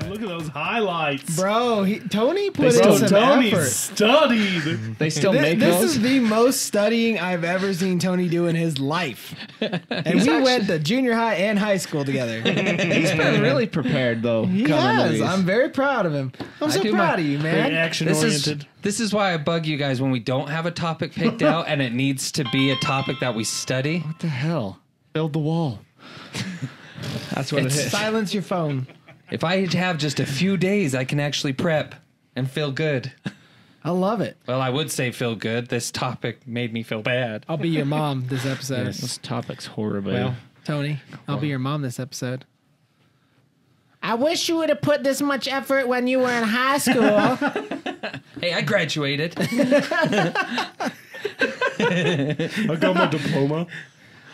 Look at those highlights. Bro, Tony put in some Tony effort. studied. They still make This those? is the most studying I've ever seen Tony do in his life. And we went to junior high and high school together. He's been really prepared, though. He has. I'm very proud of him. I'm so proud of you, Very man. action-oriented. This is why I bug you guys when we don't have a topic picked out and it needs to be a topic that we study. What the hell? Build the wall. That's what it is. Silence your phone. If I have just a few days, I can actually prep and feel good. I love it. Well, I would say feel good. This topic made me feel bad. I'll be your mom this episode. This topic's horrible. Well, Tony, I'll be your mom this episode. I wish you would have put this much effort when you were in high school. hey, I graduated. I got my diploma.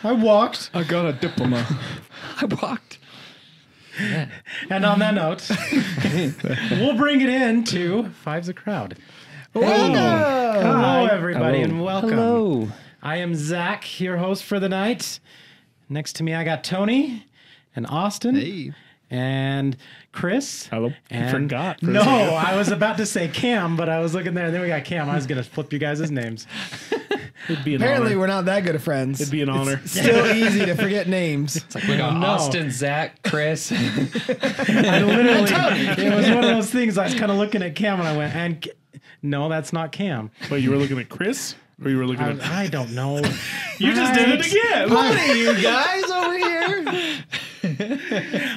I walked. I got a diploma. I walked. Yeah. And on that note, we'll bring it in to Five's a Crowd. Hello, everybody, and welcome. Hello. I am Zach, your host for the night. Next to me, I got Tony and Austin. Hey. And Chris. Hello. And I forgot. No, I was about to say Cam, but I was looking there, and then we got Cam. I was going to flip you guys' names. It'd be an Apparently, honor. we're not that good of friends. It'd be an honor. Still easy to forget names. It's like we got Austin, Zach, Chris. I literally, it was one of those things. I was kind of looking at Cam, and I went, no, that's not Cam. Wait, you were looking at Chris? Or you were looking at... I don't know. You just did it again. What are you guys over here?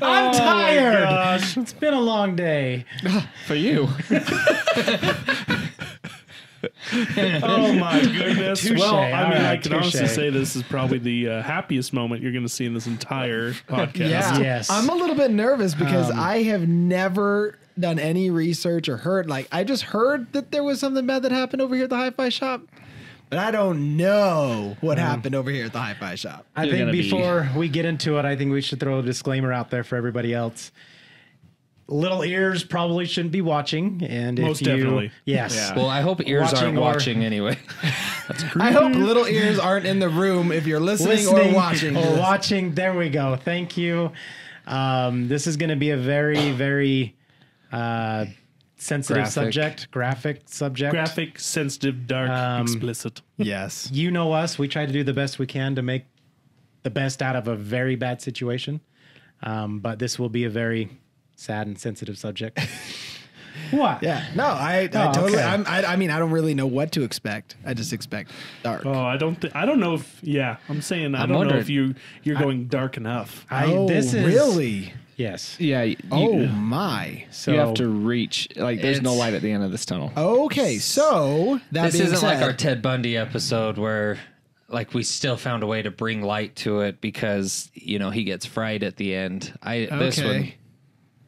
I'm tired. Gosh. It's been a long day. For you. Oh my goodness. Touche. Well, I mean, All I right, can honestly touche. say this is probably the happiest moment you're going to see in this entire podcast. Yeah. Yes. I'm a little bit nervous because I have never done any research or heard. Like, I just heard that there was something bad that happened over here at the Hi-Fi shop, but I don't know what happened over here at the Hi-Fi shop. I think before we get into it, I think we should throw a disclaimer out there for everybody else. Little ears probably shouldn't be watching, and Most if you, definitely. yes. Yeah. Well, I hope ears Watching aren't or- watching anyway. I hope little ears aren't in the room if you're listening or watching. Or this. watching. There we go. Thank you. This is going to be a very, very sensitive subject, graphic subject. Graphic, sensitive, dark, explicit. Yes. You know us. We try to do the best we can to make the best out of a very bad situation. But this will be a very sad and sensitive subject. What? Yeah. No, I Oh, totally. okay. I mean, I don't really know what to expect. I just expect dark. Oh, I don't know if, I'm saying I I'm don't know wondering- if you're going dark enough. This is really? Yes. Yeah. Oh my. So You have to reach. Like, there's no light at the end of this tunnel. Okay, so that This being isn't said, like our Ted Bundy episode where like we still found a way to bring light to it because, you know, he gets fried at the end. This one, Okay.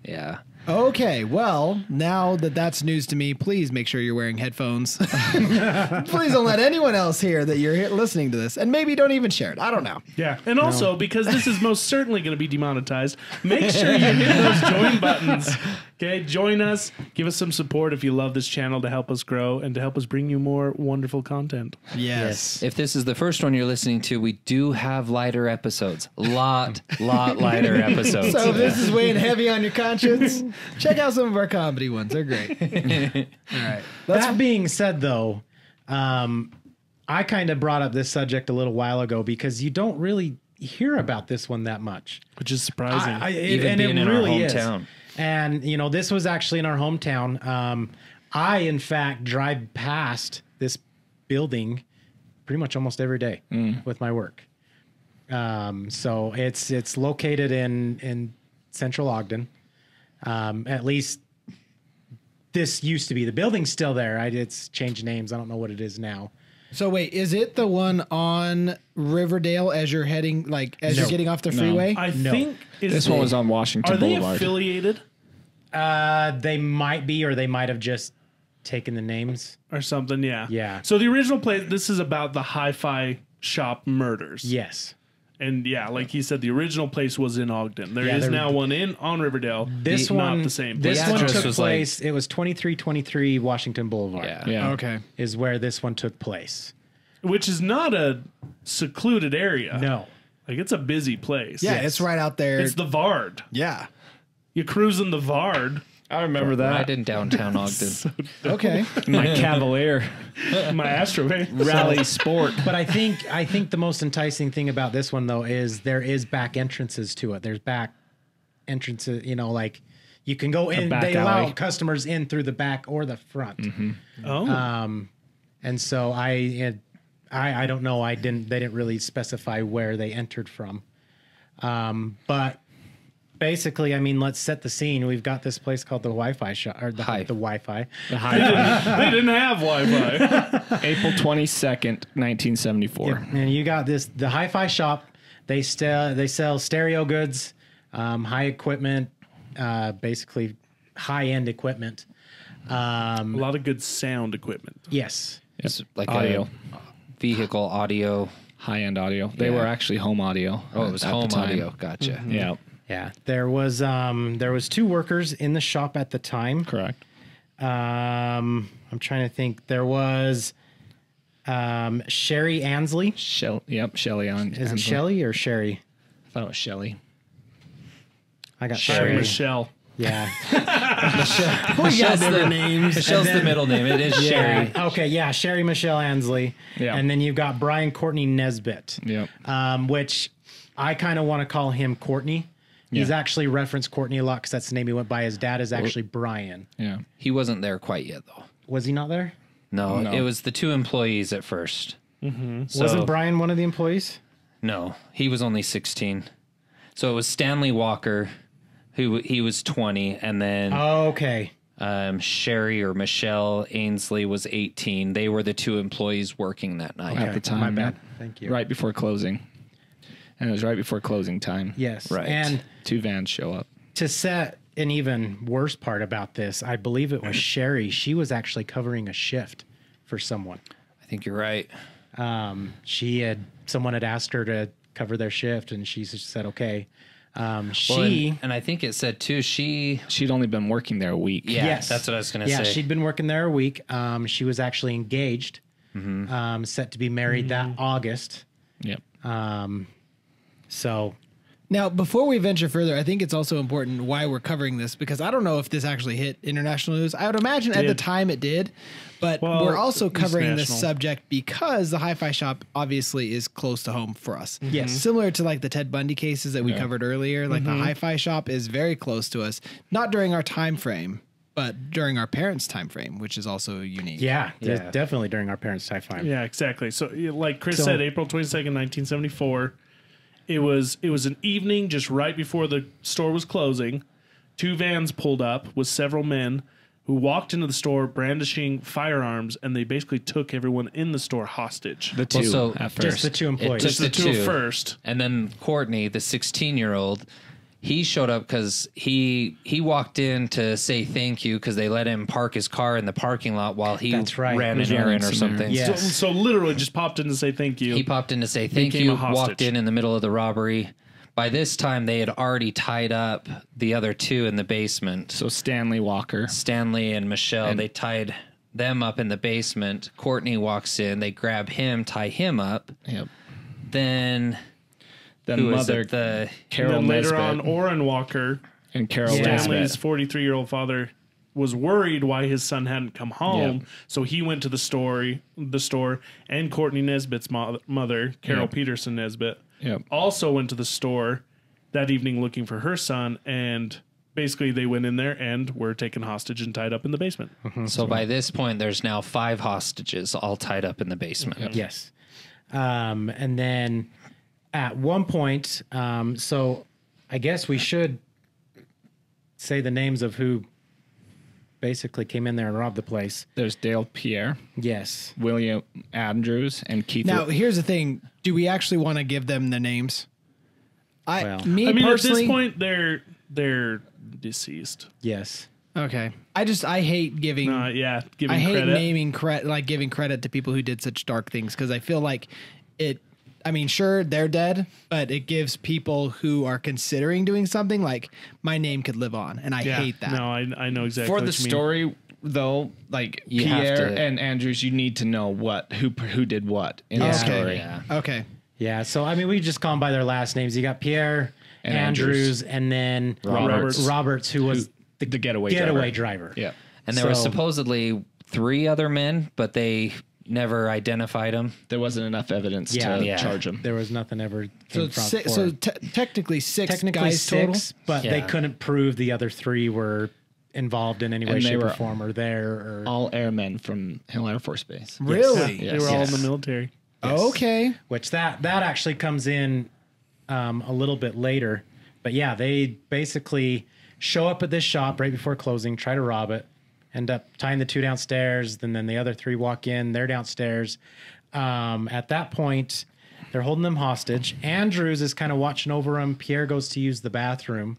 yeah. Okay, well, now that that's news to me, please make sure you're wearing headphones. Please don't let anyone else hear that you're here listening to this, and maybe don't even share it. I don't know. Yeah. And also, because this is most certainly going to be demonetized, make sure you hit those join buttons. Okay, join us. Give us some support if you love this channel to help us grow and to help us bring you more wonderful content. Yes. If this is the first one you're listening to, we do have lighter episodes. Lot lighter episodes. So if this is weighing heavy on your conscience, check out some of our comedy ones. They're great. All right. that being said, though, I kind of brought up this subject a little while ago because you don't really hear about this one that much. Which is surprising. Even being in our hometown. And, you know, this was actually in our hometown. I, in fact, drive past this building pretty much almost every day with my work. So it's located in central Ogden. At least this used to be. The building's still there. It's changed names. I don't know what it is now. So wait, is it the one on Riverdale as you're heading, like as you're getting off the freeway? I think This one was on Washington Are they Boulevard. affiliated They might be, or they might have just taken the names. or something? Yeah. Yeah. So the original place, this is about the hi-fi shop murders. Yes. And yeah, like he said, the original place was in Ogden. There is there- now one on Riverdale. This not one, the same. This The one address took was like- place. It was 2323 Washington Boulevard. Yeah. Yeah. Okay. Is where this one took place. Which is not a secluded area. No. Like it's a busy place. Yeah, it's right out there. It's the Vard. Yeah. You cruising the Vard. I remember that. Right in downtown Ogden. Okay. My Cavalier My Astrovan. Rally Sport. But I think the most enticing thing about this one though is there is back entrances to it. There's back entrances, like you can go in. back They allow alley. customers in through the back or the front. Oh. And so I don't know. They didn't really specify where they entered from. But basically, I mean, let's set the scene. We've got this place called the Wi-Fi shop, or the Wi-Fi. The high They didn't have Wi-Fi. April 22nd, 1974. And you got the Hi-Fi shop. They sell stereo goods, high equipment, basically high-end equipment. A lot of good sound equipment. Yes. It's like Audio. a vehicle audio. High-end audio. They Yeah. were actually home audio. Oh, it was at the home time. audio. Gotcha. Yeah, Yeah. There was 2 workers in the shop at the time. correct. I'm trying to think. There was Sherry Ansley. Shelly on. Is it Shelly or Sherry? I thought it was Shelly. I got Sherry Sherry. Michelle. Yeah. Michelle's the middle name. It is Sherry. Okay, yeah, Sherry Michelle Ansley. Yeah. And then you've got Brian Courtney Nesbitt. Yep. Which I kind of want to call him Courtney. He's Yeah. actually referenced Courtney a lot because that's the name he went by. His dad is actually Brian. Yeah. He wasn't there quite yet, though. Was he not there? No, No. it was the 2 employees at first. So, Wasn't Brian one of the employees? No, he was only 16. So it was Stanley Walker, who he was 20, and then Oh, okay. Sherry or Michelle Ainsley was 18. They were the 2 employees working that night. At the time. My bad. yeah. Thank you. Right before closing. And it was right before closing time. Yes. Right. And 2 vans show up. to set an even worse part about this, I believe it was Sherry. She was actually covering a shift for someone. I think you're right. Someone had asked her to cover their shift, and she just said, okay. Well, She, and I think it said too, She'd only been working there a week. yeah, yes, that's what I was going to yeah, say. she'd been working there a week. She was actually engaged, set to be married that August. Yep. So Now, before we venture further, I think it's also important why we're covering this, because I don't know if this actually hit international news. I would imagine at the Did. time it did, but Well, we're also at least covering this national. subject because the Hi-Fi shop obviously is close to home for us. Yes. Similar to like the Ted Bundy cases that we covered earlier, like the Hi-Fi shop is very close to us, not during our time frame, but during our parents' time frame, which is also unique. yeah, Yeah. definitely during our parents' time. Yeah, exactly. So, like Chris So- said, April 22nd, 1974. It was an evening just right before the store was closing. 2 vans pulled up with several men who walked into the store brandishing firearms, and they basically took everyone in the store hostage. The 2 so at first. Just the 2 employees. Just Just the the 2 2. first. And then Courtney, the 16-year-old, he showed up because he walked in to say thank you because they let him park his car in the parking lot while he That's right. ran He was an running errand or some something. errands. Yes. So literally just popped in to say thank you. He popped in to say thank Became you, a hostage. walked in the middle of the robbery. By this time, they had already tied up the other 2 in the basement. So Stanley Walker. Stanley and Michelle, they tied them up in the basement. Courtney walks in, they grab him, tie him up. Yep. Then Then who is mother it? The and Carol then later Nesbitt on, Orrin Walker, and Carol Stanley's Nesbitt. 43-year-old father, was worried why his son hadn't come home. Yep. So he went to the store, and Courtney Nesbitt's mother, Carol Yep. Peterson Nesbitt, Yep. also went to the store that evening looking for her son, and basically they went in there and were taken hostage and tied up in the basement. So by this point, there's now 5 hostages all tied up in the basement. Yes. And then at one point, so I guess we should say the names of who basically came in there and robbed the place. There's Dale Pierre, Yes. William Andrews, and Keith. Now, here's the thing. Do we actually want to give them the names? Well, I mean, at personally, this point, they're deceased. Yes. okay. I hate giving. Giving I hate credit. naming credit, giving credit to people who did such dark things, because I feel like it. I mean, sure, they're dead, but it gives people who are considering doing something like my name could live on, and I hate that. No, I know exactly For what the you mean. story, though, like You have Pierre to- and Andrews, you need to know who did what in the Yeah. story. Yeah. Okay. Yeah. So, I mean, we just call them by their last names. You got Pierre Andrews and then Roberts, who was the getaway driver. Yeah. And there were supposedly 3 other men, but they never identified them. There wasn't enough evidence to charge them. There was nothing ever. Technically six guys total, but they couldn't prove the other 3 were involved in any way, shape, or form, or there. Or all airmen from Hill Air Force Base. Really? Yes. They were all in the military. Yes. Okay. Which that actually comes in a little bit later. But yeah, they basically show up at this shop right before closing, try to rob it, end up tying the 2 downstairs, and then the other 3 walk in, they're downstairs. At that point, they're holding them hostage. Andrews is kind of watching over them. Pierre goes to use the bathroom,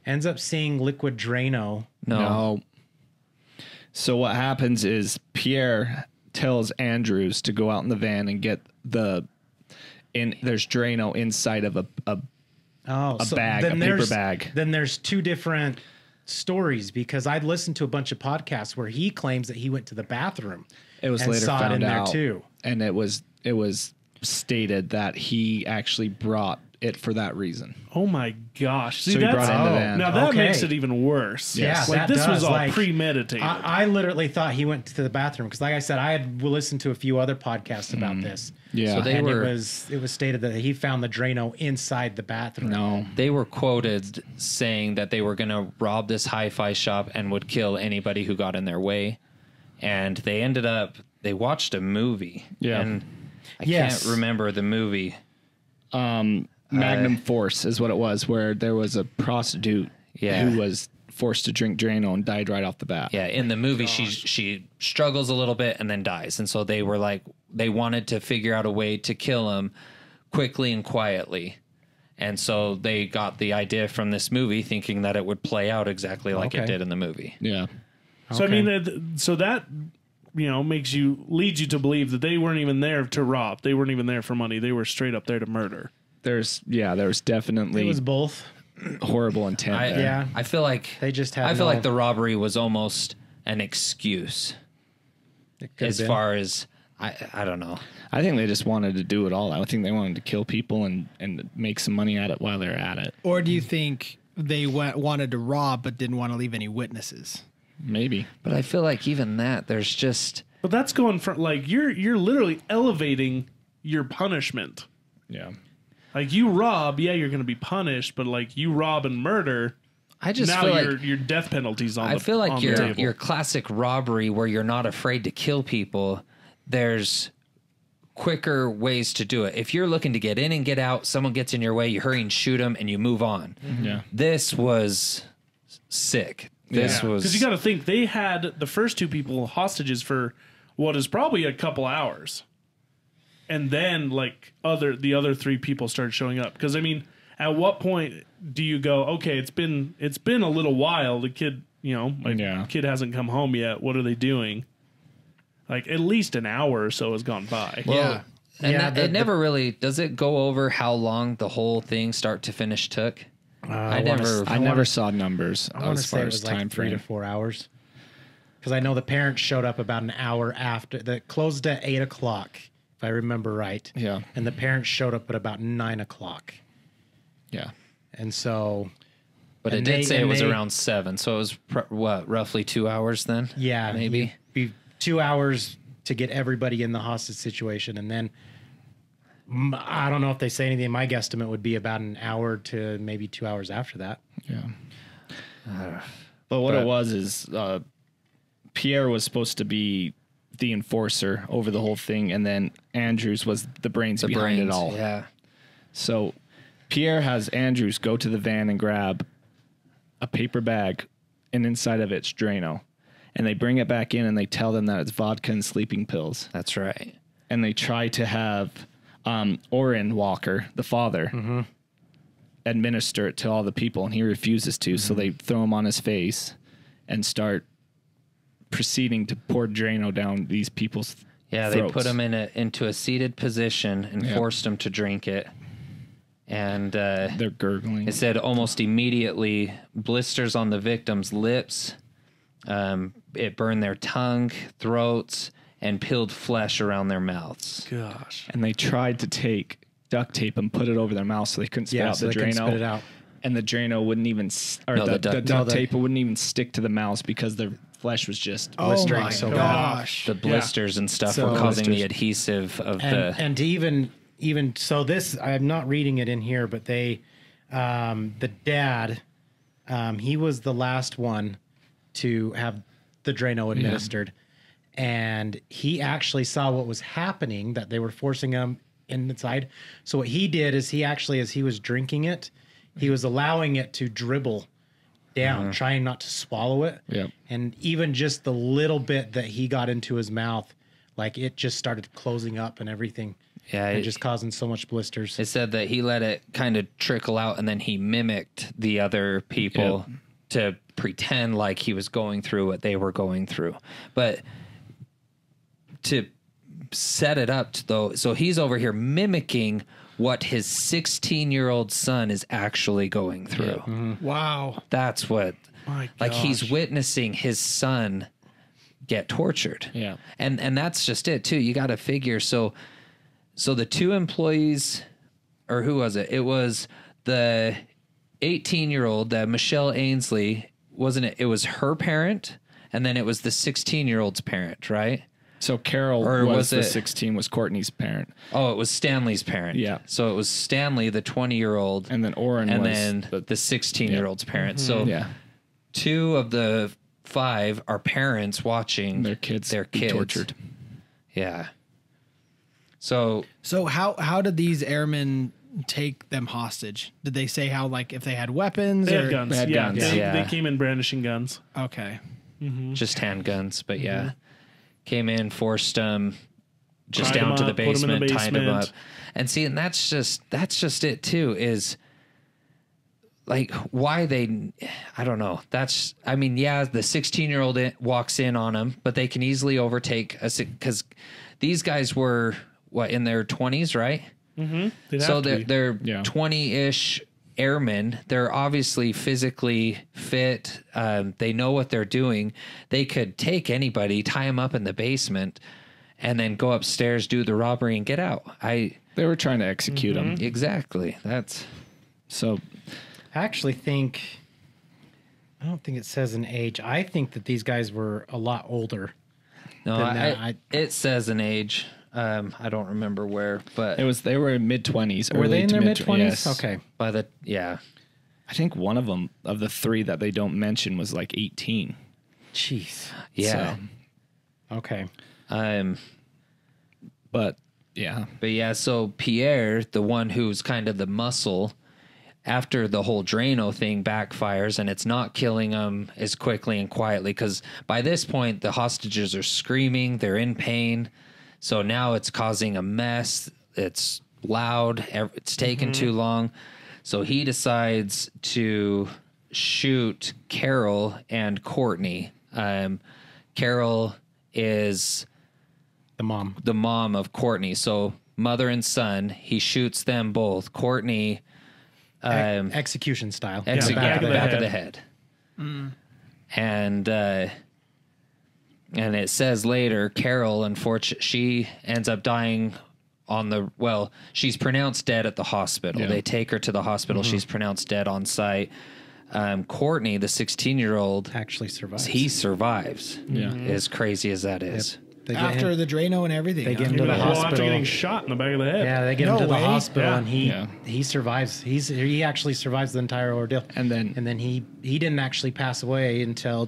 ends up seeing liquid Drano. No. So what happens is Pierre tells Andrews to go out in the van and get there's Drano inside of a bag, a paper bag. Then there's 2 different stories, because I'd listened to a bunch of podcasts where he claims that he went to the bathroom. It was and later saw found it in out, there too. And it was stated that he actually brought it for that reason. Oh my gosh! See, So he brought it in the van. Now that makes it even worse. Yeah, like this was all like, premeditated. I literally thought he went to the bathroom because, like I said, I had listened to a few other podcasts about this. Yeah, so it was stated that he found the Drano inside the bathroom. No, they were quoted saying that they were going to rob this hi-fi shop and would kill anybody who got in their way. And they watched a movie. Yeah, and I can't remember the movie. Magnum Force is what it was, where there was a prostitute who was forced to drink Drano and died right off the bat. Yeah, in the movie, she struggles a little bit and then dies. And so they were like, they wanted to figure out a way to kill him quickly and quietly. And so they got the idea from this movie, thinking that it would play out exactly like it did in the movie. Yeah. So I mean, so that leads you to believe that they weren't even there to rob. They weren't even there for money. They were straight up there to murder. There's definitely it was both horrible intent. I feel like they just had. I feel like the robbery was almost an excuse. As far as I don't know. I think they just wanted to do it all. I think they wanted to kill people and make some money at it while they're at it. Or do you think they wanted to rob but didn't want to leave any witnesses? Maybe. But I feel like even that, there's just. But that's going from like you're literally elevating your punishment. Yeah. Like you rob, you're going to be punished, but like you rob and murder, I just now feel like your death penalty's on. I feel like your your classic robbery where you're not afraid to kill people. There's quicker ways to do it. If you're looking to get in and get out, someone gets in your way, you hurry and shoot them, and you move on. Yeah. This was sick. This was because you got to think they had the first 2 people hostages for what is probably a couple hours. And then, like, the other 3 people started showing up. Because I mean, at what point do you go? Okay, it's been a little while. The kid, kid hasn't come home yet. What are they doing? Like, at least an hour or so has gone by. Well, and it never really does. It go over how long the whole thing, start to finish, took. I never saw numbers as far as like time 3 frame. to 4 hours. Because I know the parents showed up about an hour after. That closed at 8 o'clock. If I remember right. Yeah. And the parents showed up at about 9 o'clock. Yeah. And so. But it did say it was around 7. So it was roughly 2 hours then? Yeah. Maybe. Be 2 hours to get everybody in the hostage situation. And then I don't know if they say anything. My guesstimate would be about an hour to maybe 2 hours after that. Yeah. But what it was is Pierre was supposed to be the enforcer over the whole thing, and then Andrews was the brains behind it all. Yeah. So Pierre has Andrews go to the van and grab a paper bag, and inside of it's Drano. And they bring it back in and they tell them that it's vodka and sleeping pills. That's right. And they try to have Orrin Walker, the father, administer it to all the people, and he refuses to. So they throw him on his face and start proceeding to pour Drano down these people's throats. They put him into a seated position and forced him to drink it. And they're gurgling. It said almost immediately blisters on the victim's lips. It burned their tongue, throats, and peeled flesh around their mouths. Gosh. And they tried to take duct tape and put it over their mouth so they couldn't spit out so the they couldn't spit it Drano. out. And the Drano wouldn't even, the duct tape wouldn't even stick to the mouse because their flesh was just blistering. my So gosh. The blisters and stuff So- were causing the Blisters. adhesive of And even so, this I'm not reading it in here, but they, the dad, he was the last one to have the Drano administered, and he actually saw what was happening, that they were forcing him inside. So what he did is he actually, as he was drinking it, he was allowing it to dribble down, trying not to swallow it. Yep. And even just the little bit that he got into his mouth, like it just started closing up and everything. Yeah, And just causing so much blisters. It said that he let it kind of trickle out, and then he mimicked the other people to pretend like he was going through what they were going through. But to set it up, though, so he's over here mimicking what his 16-year-old son is actually going through. Wow. That's what, My like, he's gosh. witnessing his son get tortured. Yeah. And that's just it, too. You got to figure. So the two employees, or who was it? It was the 18-year-old, Michelle Ainsley, wasn't it? It was her parent, and then it was the 16-year-old's parent, right? So Carol Or was was the it- 16, was Courtney's parent. Oh, it was Stanley's parent. Yeah. So it was Stanley, the 20-year-old, And then Oren and was then the 16-year-old's parent. So yeah. two of the 5 are parents watching Their kids Their be kids tortured. Yeah. So how did these airmen take them hostage? Did they say how, like, if they had weapons? They or? had guns. They had yeah, guns. They, Yeah. they came in brandishing guns. Okay. just handguns, but yeah, came in, forced them just Tied 'em down to the up, put 'em in the basement, tied them up, basement. and see, and that's just it too. Is like why they, I don't know. That's, I mean, yeah, the 16-year-old walks in on them, but they can easily overtake us because these guys were what, in their 20s, right? They'd So have to be. they're Yeah. 20-ish airmen. They're obviously physically fit. They know what they're doing. They could take anybody, tie them up in the basement, and then go upstairs, do the robbery, and get out. They were trying to execute him. Exactly. That's So I actually think, I don't think it says an age. I think that these guys were a lot older. no. Then that, It says an age. I don't remember where, but they were in mid-20s. Were they in their mid-20s? Yes. Okay. by the yeah. I think one of them, of the 3 that they don't mention, was like 18. Jeez. Yeah. Okay. But yeah. But yeah, so Pierre, the one who's kind of the muscle, after the whole Drano thing backfires and it's not killing them as quickly and quietly, because by this point, the hostages are screaming, they're in pain. So now it's causing a mess. It's loud. It's taking too long. So he decides to shoot Carol and Courtney. Carol is The mom. the mom of Courtney. So mother and son, he shoots them both. Courtney, Execution style. back back of the head. And it says later, Carol, unfortunately, she ends up dying she's pronounced dead at the hospital. Yeah. They take her to the hospital. She's pronounced dead on site. Courtney, the 16-year-old, Actually survives. he survives. Yeah. As crazy as that is. They get After him, the Drano and everything. They get huh? him to the Well, after hospital. getting shot in the back of the head. Yeah, they get No him to the way. hospital, Yeah. and he survives. He actually survives the entire ordeal. And then he didn't actually pass away until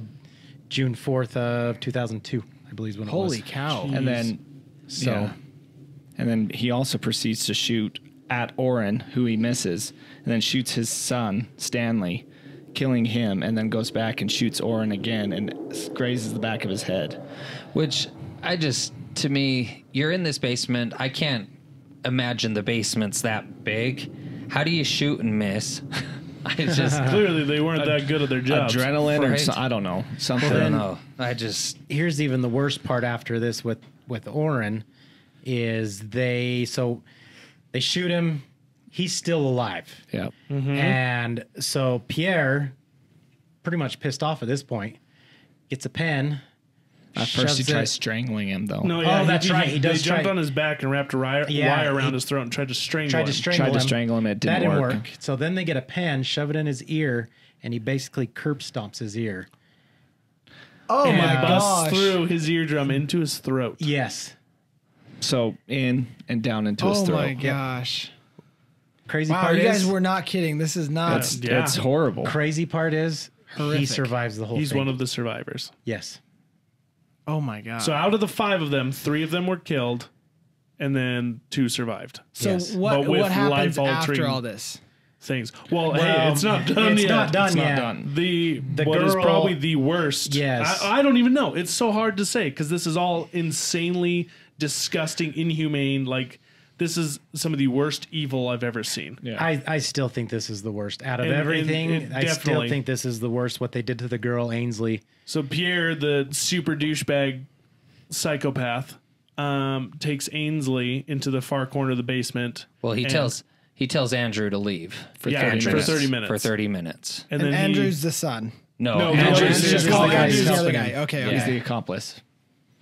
June 4th of 2002, I believe is when it was. Holy cow. And then So and then he also proceeds to shoot at Oren, who he misses, and then shoots his son, Stanley, killing him, and then goes back and shoots Oren again and grazes the back of his head. Which to me, you're in this basement. I can't imagine the basement's that big. How do you shoot and miss? I just, Clearly, they weren't that good at their jobs. Adrenaline or Right. I don't know. Something. I don't know. here's even the worst part after this with Oren is they shoot him. He's still alive. Yeah. And so Pierre, pretty much pissed off at this point, gets a pen, At first, he shoves tries it- strangling him, though. No, yeah, that's right. He does They jumped try- on his back and wrapped a wire around his throat and tried to strangle him. Tried to strangle him. It didn't That didn't work. work. So then they get a pen, shove it in his ear, and he basically curb stomps his ear. Oh and my busts gosh. through his eardrum into his throat. Yes. So in and down into his Oh throat. my gosh. Crazy Wow, part you guys is, were not kidding. This is not. It's horrible. crazy part is he Horrific. survives the whole He's thing. one of the survivors. Yes. Oh my god. So out of the 5 of them, 3 of them were killed, and then 2 survived. So Yes. what But with what happens life-altering- after all this? Things. Well, hey, it's not done it's yet. not done It's not yet. done. The The what is girl- probably the worst. Yes. I don't even know. It's so hard to say because this is all insanely disgusting, inhumane. Like this is some of the worst evil I've ever seen. Yeah. I still think this is the worst. Out of And- everything, and I still definitely. think this is the worst, what they did to the girl, Ainsley. So Pierre, the super douchebag psychopath, takes Ainsley into the far corner of the basement. Well, he and- tells Andrew to leave For Yeah, 30 for minutes. 30 minutes. for 30 minutes. and And then Andrew's the son. No, No, Andrew's Andrew's just just Oh, the guy Andrew's who's the other helping guy. him. Okay, Yeah. okay. He's the accomplice.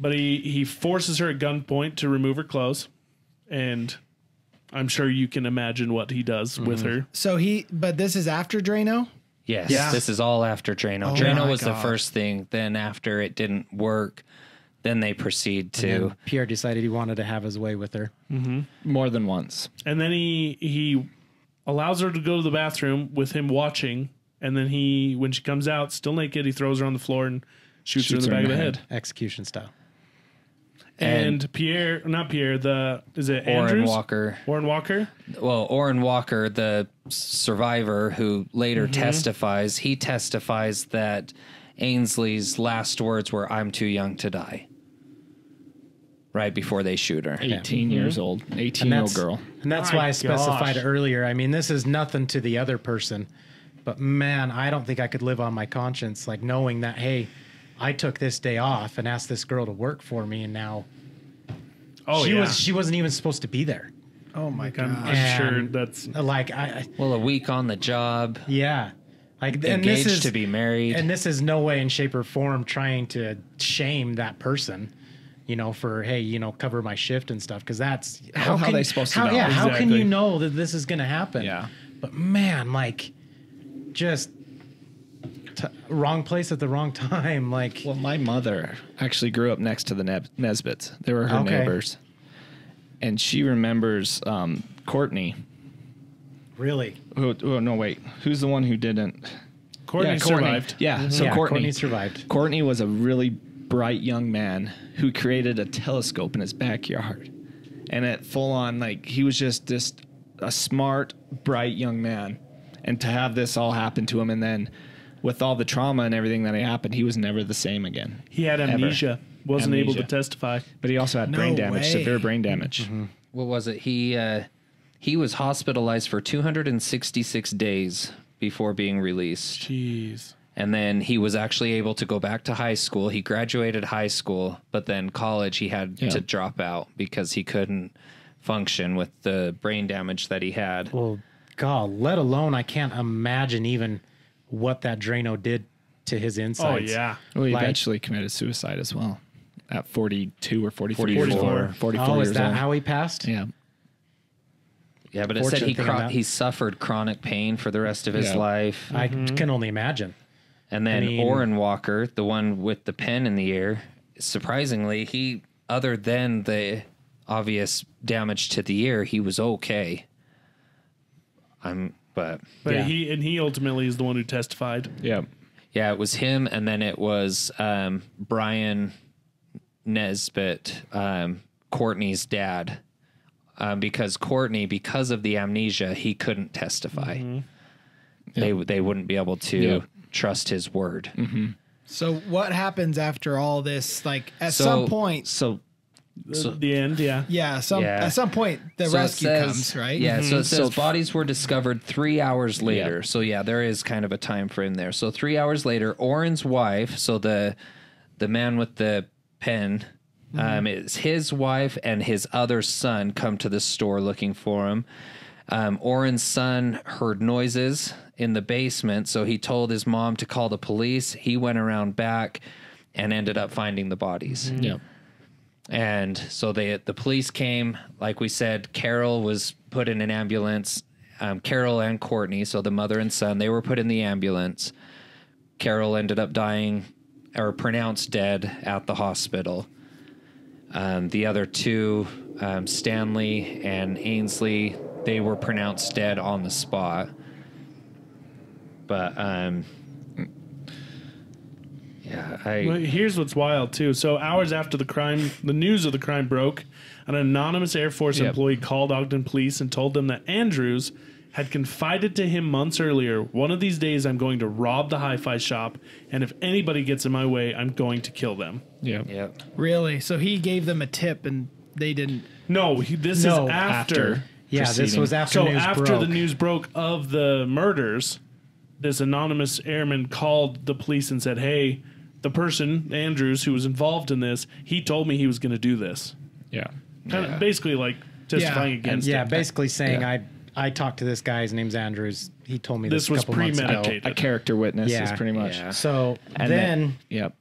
but he forces her at gunpoint to remove her clothes, and I'm sure you can imagine what he does with her. So but this is after Drano? Yes, Yeah. this is all after Drano. Oh Drano my was the God. first thing. Then after it didn't work, then they proceed to. And Pierre decided he wanted to have his way with her. More than once. And then he allows her to go to the bathroom with him watching, and then when she comes out still naked, he throws her on the floor and shoots her in the back of the head. Execution style. And not Pierre, is it Orrin Andrews? Walker. Orrin Walker? Well, Orrin Walker, the survivor who later testifies, he testifies that Ainsley's last words were, "I'm too young to die." Right before they shoot her. 18 years old. And 18-year-old girl. And that's My why I specified gosh. earlier. I mean, this is nothing to the other person, but man, I don't think I could live on my conscience, like knowing that, hey, I took this day off and asked this girl to work for me, and now Oh, she wasn't even supposed to be there. Oh my I'm god. sure And, that's... Like Well, a week on the job, yeah, like and engaged this is to be married. and this is no way in shape or form trying to shame that person, for hey, cover my shift and stuff, because that's How are they supposed to know? Yeah, how can Exactly. you know that this is going to happen? Yeah. But man, like, just wrong place at the wrong time. Like, Well, my mother actually grew up next to the Nesbitts. They were her Okay. neighbors. And she remembers Courtney. really? Oh, no, wait. Who's the one who didn't? Courtney survived. Yeah, so Yeah, Courtney survived. Courtney was a really bright young man who created a telescope in his backyard. And it full on, like, he was just a smart, bright young man. And to have this all happen to him, and then with all the trauma and everything that happened, he was never the same again. He had amnesia. Wasn't able to Amnesia. testify. But he also had No brain damage, way. severe brain damage. What was it? He was hospitalized for 266 days before being released. Jeez. And then he was actually able to go back to high school. He graduated high school, but then college he had to drop out because he couldn't function with the brain damage that he had. Well, God, let alone I can't imagine even what that Drano did to his Oh, insides. yeah. Well, he Like- eventually committed suicide as well at 42 or 43 44. years old. 44 Oh, years is that old. how he passed? Yeah. Yeah, but it said Fortunate thing about- he suffered chronic pain for the rest of his Yeah. life. I can only imagine. And then I mean- Orrin Walker, the one with the pen in the ear, surprisingly, he, other than the obvious damage to the ear, he was okay. But But Yeah. he ultimately is the one who testified. Yeah. yeah, it was him, and then it was Brian Nesbitt, Courtney's dad, because Courtney, because of the amnesia, he couldn't testify. They wouldn't be able to Yeah. trust his word. So what happens after all this? Like at So- some point, So The end, yeah. yeah, Yeah. at some point the So it rescue says- comes, right? Yeah, so it says So- bodies were discovered 3 hours later. Yeah. So yeah, there is kind of a time frame there. So 3 hours later, Orrin's wife, so the man with the pen, is his wife and his other son come to the store looking for him. Orrin's son heard noises in the basement, so he told his mom to call the police. He went around back. and ended up finding the bodies. Yep. And so the police came. Like we said, Carol was put in an ambulance. Carol and Courtney, so the mother and son, they were put in the ambulance. Carol ended up dying or pronounced dead at the hospital. The other two, Stanley and Ainsley, they were pronounced dead on the spot. But Well, here's what's wild too. So hours after the news of the crime broke, an anonymous Air Force employee called Ogden police and told them that Andrews had confided to him months earlier, "One of these days I'm going to rob the hi-fi shop, and if anybody gets in my way, I'm going to kill them." Yep. Really? So he gave them a tip and they didn't. No, this is after. Yeah, this proceeding. was after So news after broke. the news broke of the murders, this anonymous airman called the police and said, "Hey, the person, Andrews, who was involved in this, he told me he was going to do this." Yeah. Kind of basically like testifying against Yeah, it. basically saying I talked to this guy. His name's Andrews. He told me this, This was a couple months ago. premeditated. A character witness Yeah. is pretty much. Yeah. So And then yep.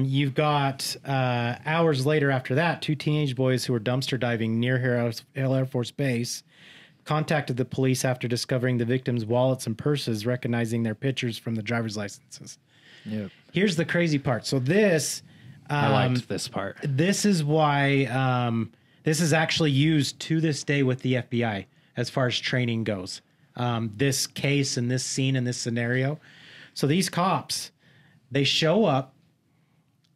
you've got hours later after that, two teenage boys who were dumpster diving near Hill Air Force Base contacted the police after discovering the victims' wallets and purses, recognizing their pictures from the driver's licenses. Yep. Here's the crazy part. So this, I liked this part. this is why this is actually used to this day with the FBI as far as training goes. This case and this scene and this scenario. So these cops, they show up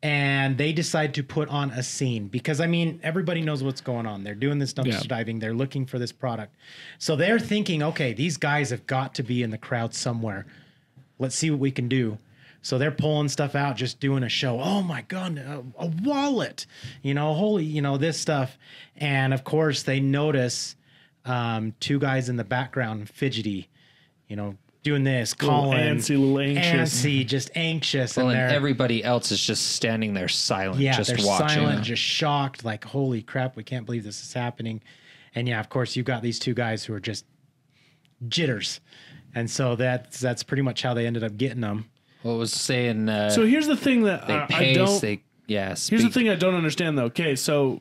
and they decide to put on a scene because, I mean, everybody knows what's going on. They're doing this dumpster diving. They're looking for this product. So they're thinking, okay, these guys have got to be in the crowd somewhere. Let's see what we can do. So they're pulling stuff out, just doing a show. Oh my God, a wallet, this stuff. And of course they notice two guys in the background, fidgety, doing this, calling, antsy, little anxious. just anxious. Well, and and they're, everybody else is just standing there silent, yeah, just they're watching. silent, just shocked, like, holy crap, we can't believe this is happening. And yeah, of course you've got these two guys who are just jitters. And so that's pretty much how they ended up getting them. What was saying? So here's the thing that they I pace. don't. Here's Here's the thing I don't understand though. Okay, so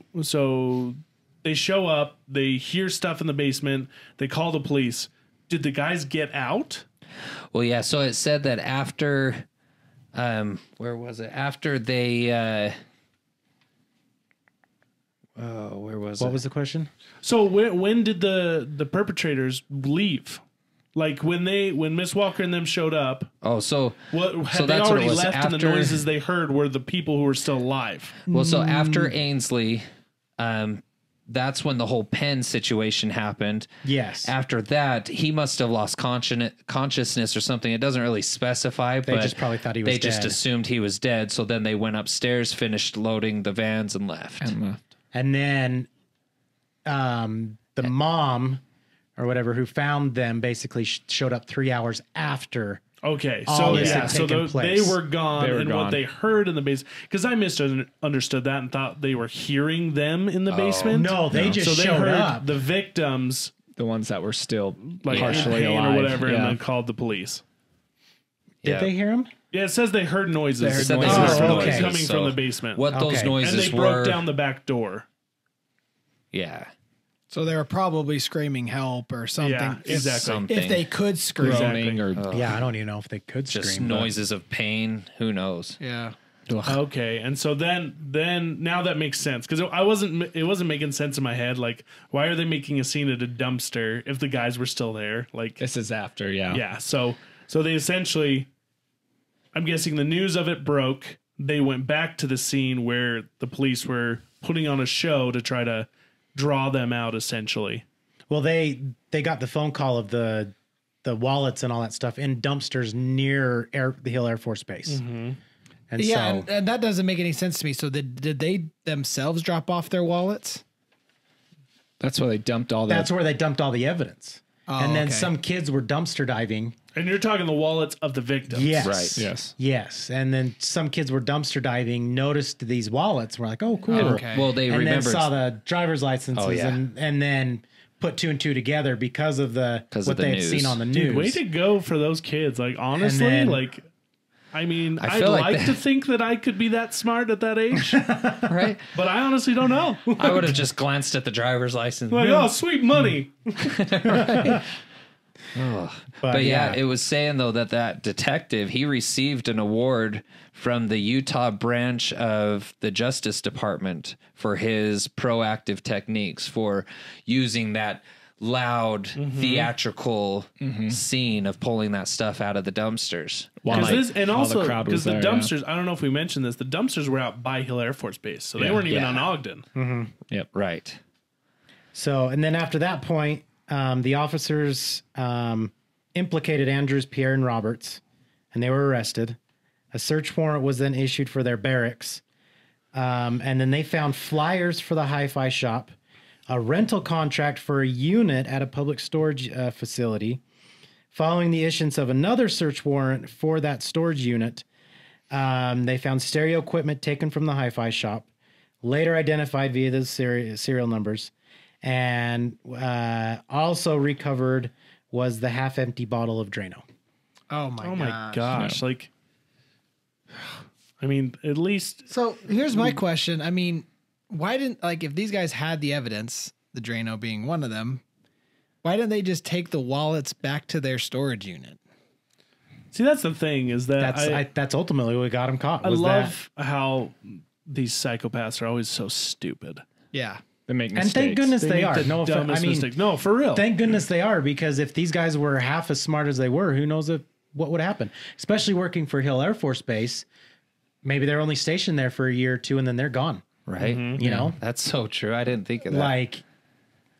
they show up, they hear stuff in the basement, they call the police. Did the guys get out? Well, yeah. So it said that after, where was it? After they, where was it? What was the question? So when did the perpetrators leave? Like when Miss Walker and them showed up, Oh, so had they that's what it already was. left and the After- noises they heard were the people who were still alive? Well, so after Ainsley, that's when the whole pen situation happened. Yes. After that, he must have lost consciousness or something. It doesn't really specify, but just probably thought he was They just dead. assumed he was dead. So then they went upstairs, finished loading the vans, and left. And then the mom or whatever who found them basically showed up 3 hours after. Okay, All so this yeah, had so taken they place. were gone, They were and gone. what they heard in the basement, because I misunderstood that and thought they were hearing them in the basement. No, they just so they showed heard up. the victims The ones that were still like partially in pain alive or whatever, Yeah. and then called the police. Did they hear him? Yeah, it says they heard noises. They said noises. heard Oh, noises, okay. coming so from the basement. What those Okay. and noises they were? broke down the back door. Yeah, So they were probably screaming help or something. Yeah, exactly. something. If they could scream. Groaning or Yeah, I don't even know if they could just scream. noises of pain. Who knows? Yeah. Okay, and so then now that makes sense because it wasn't making sense in my head. Like, why are they making a scene at a dumpster if the guys were still there? Like, This is after, yeah. yeah. So they essentially, I'm guessing the news of it broke. They went back to the scene where the police were putting on a show to try to draw them out, essentially. Well, they got the phone call of the wallets and all that stuff in dumpsters near the Hill Air Force Base. Mm-hmm. And Yeah, so and that doesn't make any sense to me. So did they themselves drop off their wallets? That's where they dumped all that. that's where they dumped all the evidence. Oh, and then okay. some kids were dumpster diving. And you're talking the wallets of the victims. Yes. Right. Yes. Yes. And then some kids were dumpster diving, noticed these wallets, and were like, oh, cool. Okay. Well, they And then remembered saw the driver's licenses Oh, yeah. and then put two and two together because of what of the they had news. seen on the news. Dude, way to go for those kids. Like, honestly, then- like, I mean, I I'd feel like, like to think that I could be that smart at that age, right? but I honestly don't know. I would have just glanced at the driver's license. Like, oh, sweet money. But yeah, it was saying though that detective, he received an award from the Utah branch of the Justice Department for his proactive techniques for using that loud theatrical scene of pulling that stuff out of the dumpsters. And also crowd was because the there, dumpsters, I don't know if we mentioned this, the dumpsters were out by Hill Air Force Base, so they weren't even on Ogden. Yep. Right. So, and then after that point, the officers implicated Andrews, Pierre, and Roberts, and they were arrested. A search warrant was then issued for their barracks. And then they found flyers for the hi-fi shop, a rental contract for a unit at a public storage facility. Following the issuance of another search warrant for that storage unit, they found stereo equipment taken from the hi-fi shop, later identified via the serial numbers, and also recovered was the half-empty bottle of Drano. Oh my gosh. Like, I mean, at least. So here's my question. I mean, why didn't, like, if these guys had the evidence, the Drano being one of them, why didn't they just take the wallets back to their storage unit? See, that's the thing is that That's ultimately what got him caught. I love how these psychopaths are always so stupid. Yeah. They make And mistakes. thank goodness they make are. the No, dumbest I mean, mistakes. No, for real. thank goodness they are, because if these guys were half as smart as they were, who knows what would happen? Especially working for Hill Air Force Base. Maybe they're only stationed there for a year or two and then they're gone. Right. You know? That's so true. I didn't think of that. Like,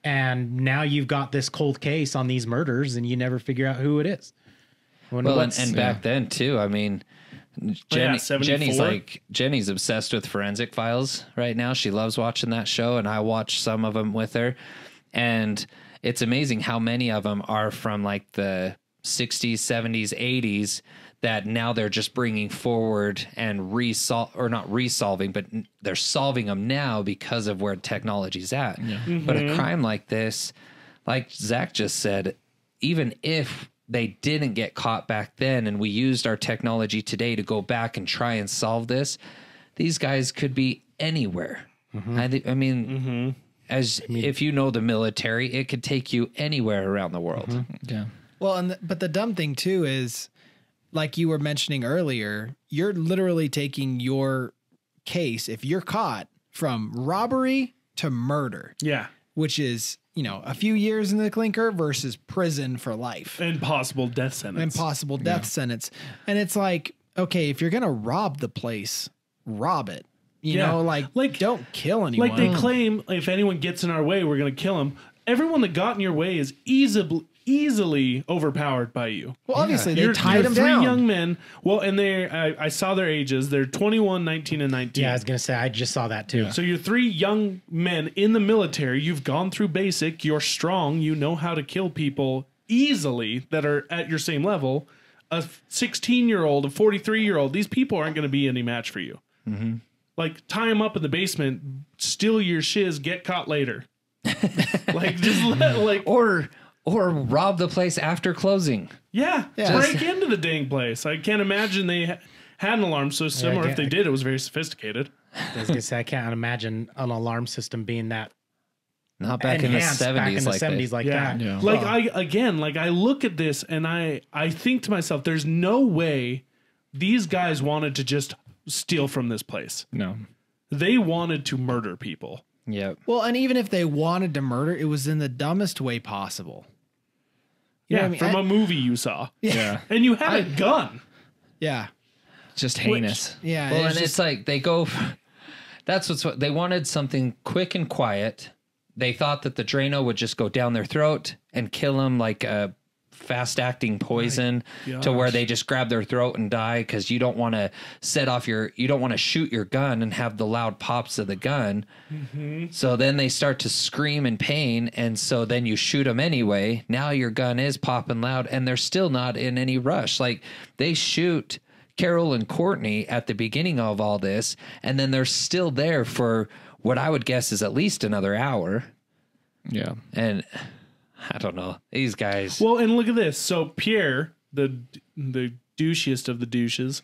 and now you've got this cold case on these murders and you never figure out who it is. Well, and back then too, I mean, yeah, Jenny's obsessed with Forensic Files right now. She loves watching that show, and I watch some of them with her. And it's amazing how many of them are from like the 60s, 70s, 80s that now they're just bringing forward and not resolving, but they're solving them now because of where technology's at. Yeah. But a crime like this, like Zach just said, even if they didn't get caught back then and we used our technology today to go back and try and solve this, these guys could be anywhere. If you know the military, it could take you anywhere around the world. Yeah. Well, but the dumb thing too is, like you were mentioning earlier, you're literally taking your case, if you're caught, from robbery to murder. Yeah. Which is, you know, a few years in the clinker versus prison for life. And possible death sentence. Sentence. And it's like, okay, if you're going to rob the place, rob it. You know, like don't kill anyone. Like they claim, if anyone gets in our way, we're going to kill them. Everyone that got in your way is easily overpowered by you. Well, obviously they tied them three down. young men. Well, and I saw their ages. They're 21, 19, and 19. Yeah, I was going to say, I just saw that too. So you're three young men in the military. You've gone through basic. You're strong. You know how to kill people easily that are at your same level. A 16-year-old, a 43-year-old, these people aren't going to be any match for you. Mm-hmm. Like, tie them up in the basement, steal your shiz, get caught later. Or rob the place after closing. Yeah. Break into the dang place. I can't imagine they had an alarm system, or if they did, it was very sophisticated. I was going to say, I can't imagine an alarm system being that not back in the 70s, back in the 70s like that. Yeah. Like I look at this and I think to myself, there's no way these guys wanted to just steal from this place. No. They wanted to murder people. Yep. Well, and even if they wanted to murder, it was in the dumbest way possible. You know what I mean? From a movie you saw. Yeah. And you had a gun. Yeah. Just heinous. Yeah. Well, it's like they go. They wanted something quick and quiet. They thought that the Drano would just go down their throat and kill them like a fast-acting poison to where they just grab their throat and die, because you don't want to shoot your gun and have the loud pops of the gun. Mm-hmm. So then they start to scream in pain, and so then you shoot them anyway. Now your gun is popping loud, and they're still not in any rush. Like, they shoot Carol and Courtney at the beginning of all this, and then they're still there for what I would guess is at least another hour. Yeah. And I don't know, these guys. Well, and look at this. So Pierre, the douchiest of the douches,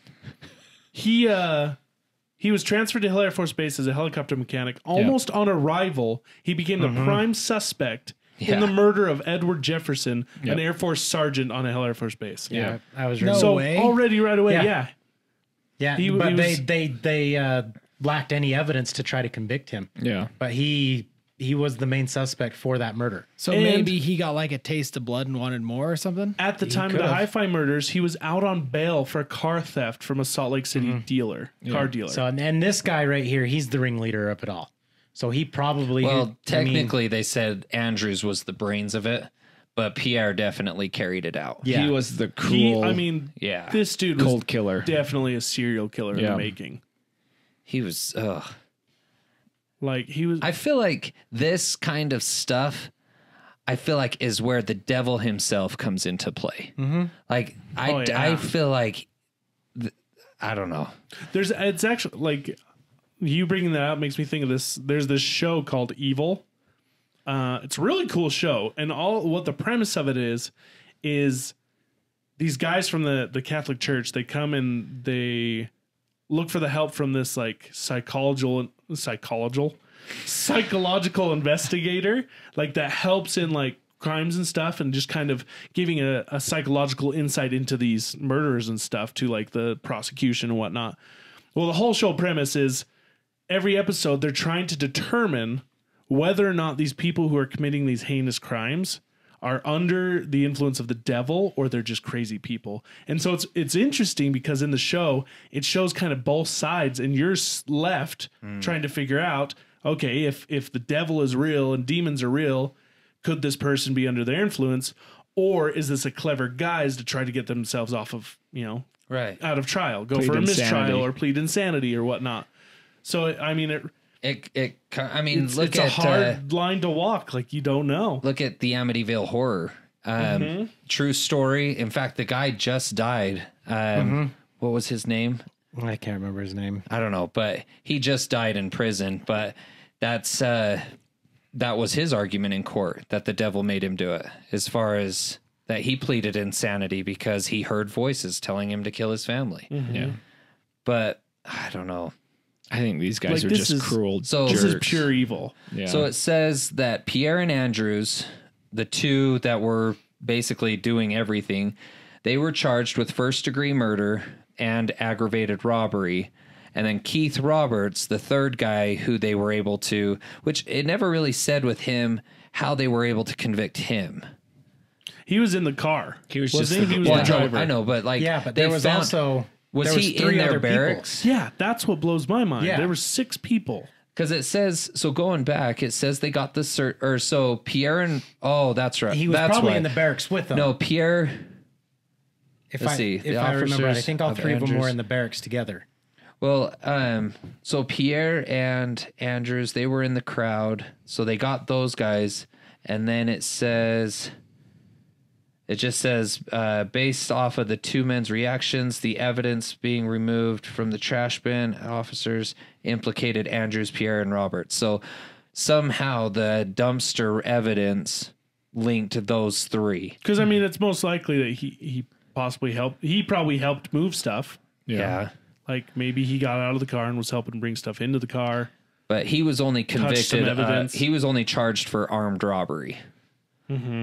He was transferred to Hill Air Force Base as a helicopter mechanic. Almost on arrival, he became the prime suspect in the murder of Edward Jefferson, an Air Force sergeant on a Hill Air Force Base. Yeah, I was No right. So way. already right away, Yeah. yeah. Yeah, but they lacked any evidence to try to convict him. Yeah. But he was the main suspect for that murder. So And- maybe he got like a taste of blood and wanted more or something. At the time of the could've. Hi-Fi murders, he was out on bail for a car theft from a Salt Lake City car dealer. So and this guy right here, he's the ringleader of it all. So he probably Well, technically, they said Andrews was the brains of it, but Pierre definitely carried it out. Yeah. He was the cruel, Yeah. This dude was cold killer. definitely a serial killer in Yeah. the making. He was. Like he was. I feel like this kind of stuff, I feel like is where the devil himself comes into play. Like I feel like, I don't know. It's actually like you bringing that up makes me think of this. There's this show called Evil. It's a really cool show, and what the premise of it is these guys from the Catholic Church, they come and they look for the help from this like psychological investigator, like that helps in like crimes and stuff, and just kind of giving a psychological insight into these murders and stuff to like the prosecution and whatnot. Well, the whole show premise is every episode they're trying to determine whether or not these people who are committing these heinous crimes are under the influence of the devil or they're just crazy people. And so it's interesting because in the show, it shows kind of both sides, and you're left trying to figure out, okay, if the devil is real and demons are real, could this person be under their influence? Or is this a clever guise to try to get themselves off of, Right. out of trial, go Plead for a mistrial insanity. or plead insanity or whatnot. So, I mean, Look it's a at hard line to walk. Like, you don't know. look at the Amityville Horror. True story. In fact, the guy just died. What was his name? I can't remember his name. I don't know, but he just died in prison. But that's that was his argument in court, that the devil made him do it. As far as that, he pleaded insanity because he heard voices telling him to kill his family. Yeah. But I don't know. I think these guys Like, are this just is- cruel So- jerks. This is pure evil. Yeah. So it says that Pierre and Andrews, the two that were basically doing everything, they were charged with first-degree murder and aggravated robbery. And then Keith Roberts, the third guy who they were able to, which it never really said with him how they were able to convict him. He was in the car. He was Wasn't just he? the- He was Well, the driver. I know, but like, Yeah, but they there was found- also was there he was three in their other people. barracks? Yeah, that's what blows my mind. Yeah. There were 6 people. Because it says, so going back, it says they got the cert, or so Pierre and, that's right. He was That's probably right. in the barracks with them. No, Pierre. if let's I see, the if I remember right, I officers think all of 3 of them were Andrews. in the barracks together. Well, so Pierre and Andrews, they were in the crowd, so they got those guys, and then it just says, based off of the 2 men's reactions, the evidence being removed from the trash bin, officers implicated Andrews, Pierre, and Roberts. So somehow the dumpster evidence linked those 3. Because, I mean, it's most likely that he possibly helped. He probably helped move stuff. Yeah. Like, maybe he got out of the car and was helping bring stuff into the car. But he was only some convicted. evidence. He was only charged for armed robbery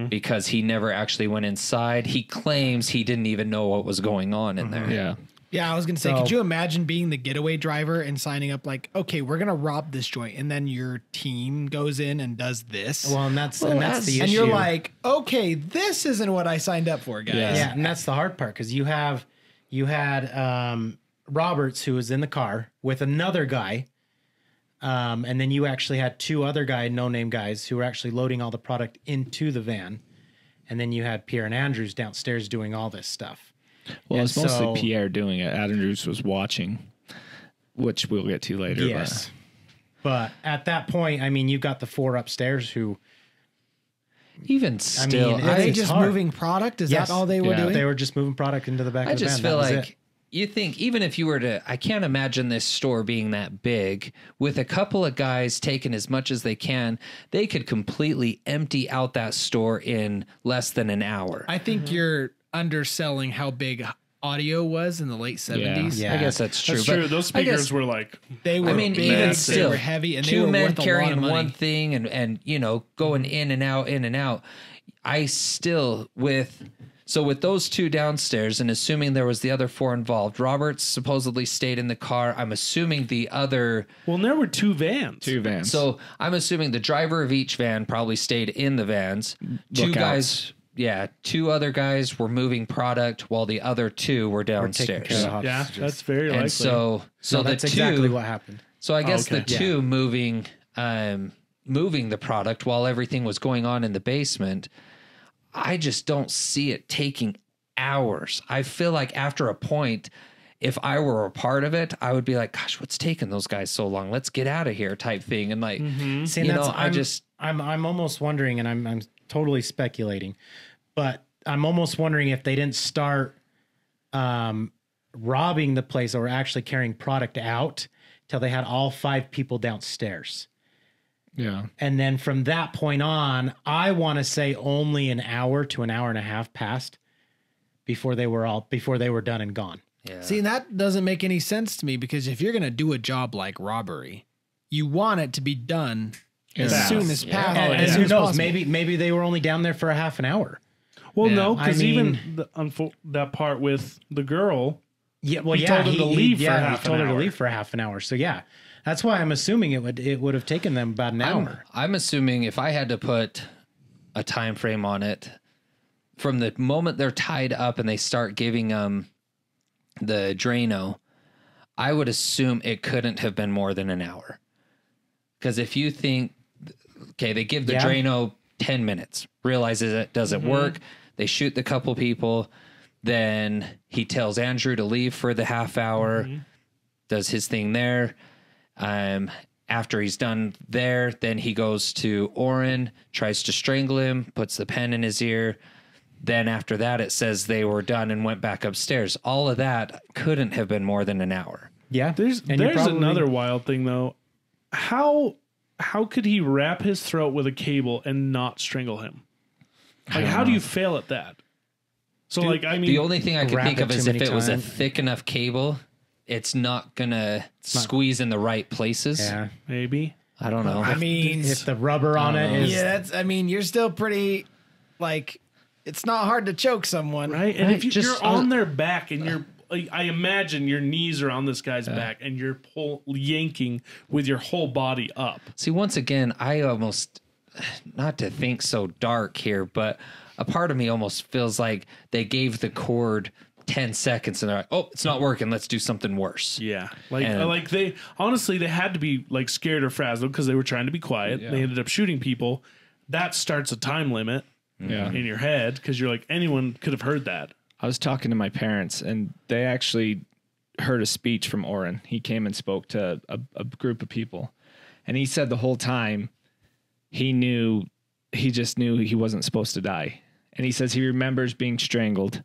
because he never actually went inside. He claims he didn't even know what was going on in there. Yeah. Yeah, I was gonna say, So- could you imagine being the getaway driver and signing up like, okay, we're gonna rob this joint, and then your team goes in and does this, Well, and that's the issue. and you're like, okay, this isn't what I signed up for, guys. Yeah. Yeah, and that's the hard part because you had Roberts, who was in the car with another guy, and then you actually had 2 other no-name guys who were actually loading all the product into the van, and then you had Pierre and Andrews downstairs doing all this stuff. Well, And it's mostly so- Pierre doing it. Andrews was watching, which we'll get to later. Yes, but at that point, I mean, you've got the 4 upstairs who, Even still, mean, Were they It's just hard. moving product? Is Yes. that all they were Yeah. doing? they were just moving product into the back I of the just van. feel That was like it. you think even if you were to, I can't imagine this store being that big with a couple of guys taking as much as they can. They could completely empty out that store in less than an hour. I think you're underselling how big audio was in the late 70s. Yeah. I guess that's true. That's but true. Those I guess- speakers were like, They were I mean, big, even they still, were heavy, and they two were men worth a lot carrying of money. one thing and going in and out, in and out. I still with those two downstairs, and assuming there was the other four involved, Roberts supposedly stayed in the car. I'm assuming the other. well, and there were two vans. Two vans. So I'm assuming the driver of each van probably stayed in the vans. Lookouts. Two other guys were moving product while the other two were downstairs. care of Yeah, hostages. that's very likely. And so That's the exactly two, what happened. So I guess okay. the two moving the product while everything was going on in the basement, I just don't see it taking hours. I feel like after a point, if I were a part of it, I would be like, gosh, what's taking those guys so long? Let's get out of here type thing. And like, See, you and know, I'm almost wondering, and I'm totally speculating, but I'm almost wondering if they didn't start robbing the place or actually carrying product out till they had all 5 people downstairs. yeah. And then from that point on, I want to say only an hour to an hour and a half passed before they were done and gone. See, that doesn't make any sense to me, because if you're going to do a job like robbery, you want it to be done as Fast. soon as possible. And as who soon as knows? possible. Maybe they were only down there for a half an hour. well, Yeah. no, because I mean- even that part with the girl, Yeah, well, He yeah, told him to leave for he half told an her to hour. leave for half an hour. So yeah, that's why I'm assuming it would have taken them about an hour. I'm assuming if I had to put a time frame on it, from the moment they're tied up and they start giving the Drano, I would assume it couldn't have been more than an hour. Because if you think, okay, they give the Yeah. Drano 10 minutes, realizes it doesn't work, they shoot the couple people, then he tells Andrew to leave for the half hour, does his thing there. After he's done there, then he goes to Orrin, tries to strangle him, puts the pen in his ear. Then after that, it says they were done and went back upstairs. All of that couldn't have been more than an hour. Yeah, there's And you're probably- another wild thing though. How could he wrap his throat with a cable and not strangle him? Like, how do you fail at that? So, like, I mean, The only thing I could wrap think it of too is if many it was a times. thick enough cable, it's not gonna squeeze in the right places. Yeah. maybe. I don't know. I mean, If the rubber on it is yeah, that's. I mean, you're still pretty, like, it's not hard to choke someone, Right? And Right, if you're just- on their back and you're, like, I imagine your knees are on this guy's back and you're yanking with your whole body up. See, once again, I almost, not to think so dark here, but a part of me almost feels like they gave the cord 10 seconds and they're like, oh, it's not working. Let's do something worse. Yeah. Like, And- like they honestly, they had to be like scared or frazzled because they were trying to be quiet. Yeah. They ended up shooting people. That starts a time limit Yeah. in your head because you're like, anyone could have heard that. I was talking to my parents, and they actually heard a speech from Orrin. He came and spoke to a group of people, and he said the whole time he just knew he wasn't supposed to die. And he says he remembers being strangled,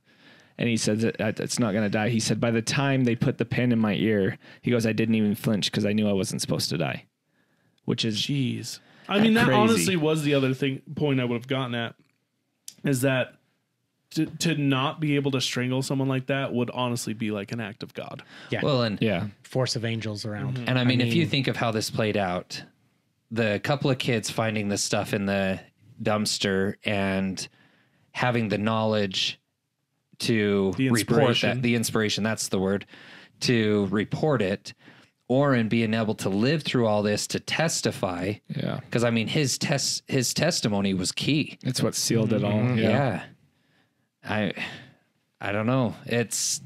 and he says it's not going to die. He said by the time they put the pin in my ear, he goes, I didn't even flinch because I knew I wasn't supposed to die, which is Jeez. I mean, that crazy. honestly was the other point I would have gotten at, is that to not be able to strangle someone like that would honestly be like an act of God. yeah, Well, and yeah. force of angels around. And I mean, if you think of how this played out, the couple of kids finding this stuff in the dumpster and having the knowledge to The report inspiration. that, the inspiration, that's the word, to report it, Orrin being able to live through all this to testify. Yeah. Because I mean, his testimony was key. It's what sealed it all. Yeah. I don't know. It's,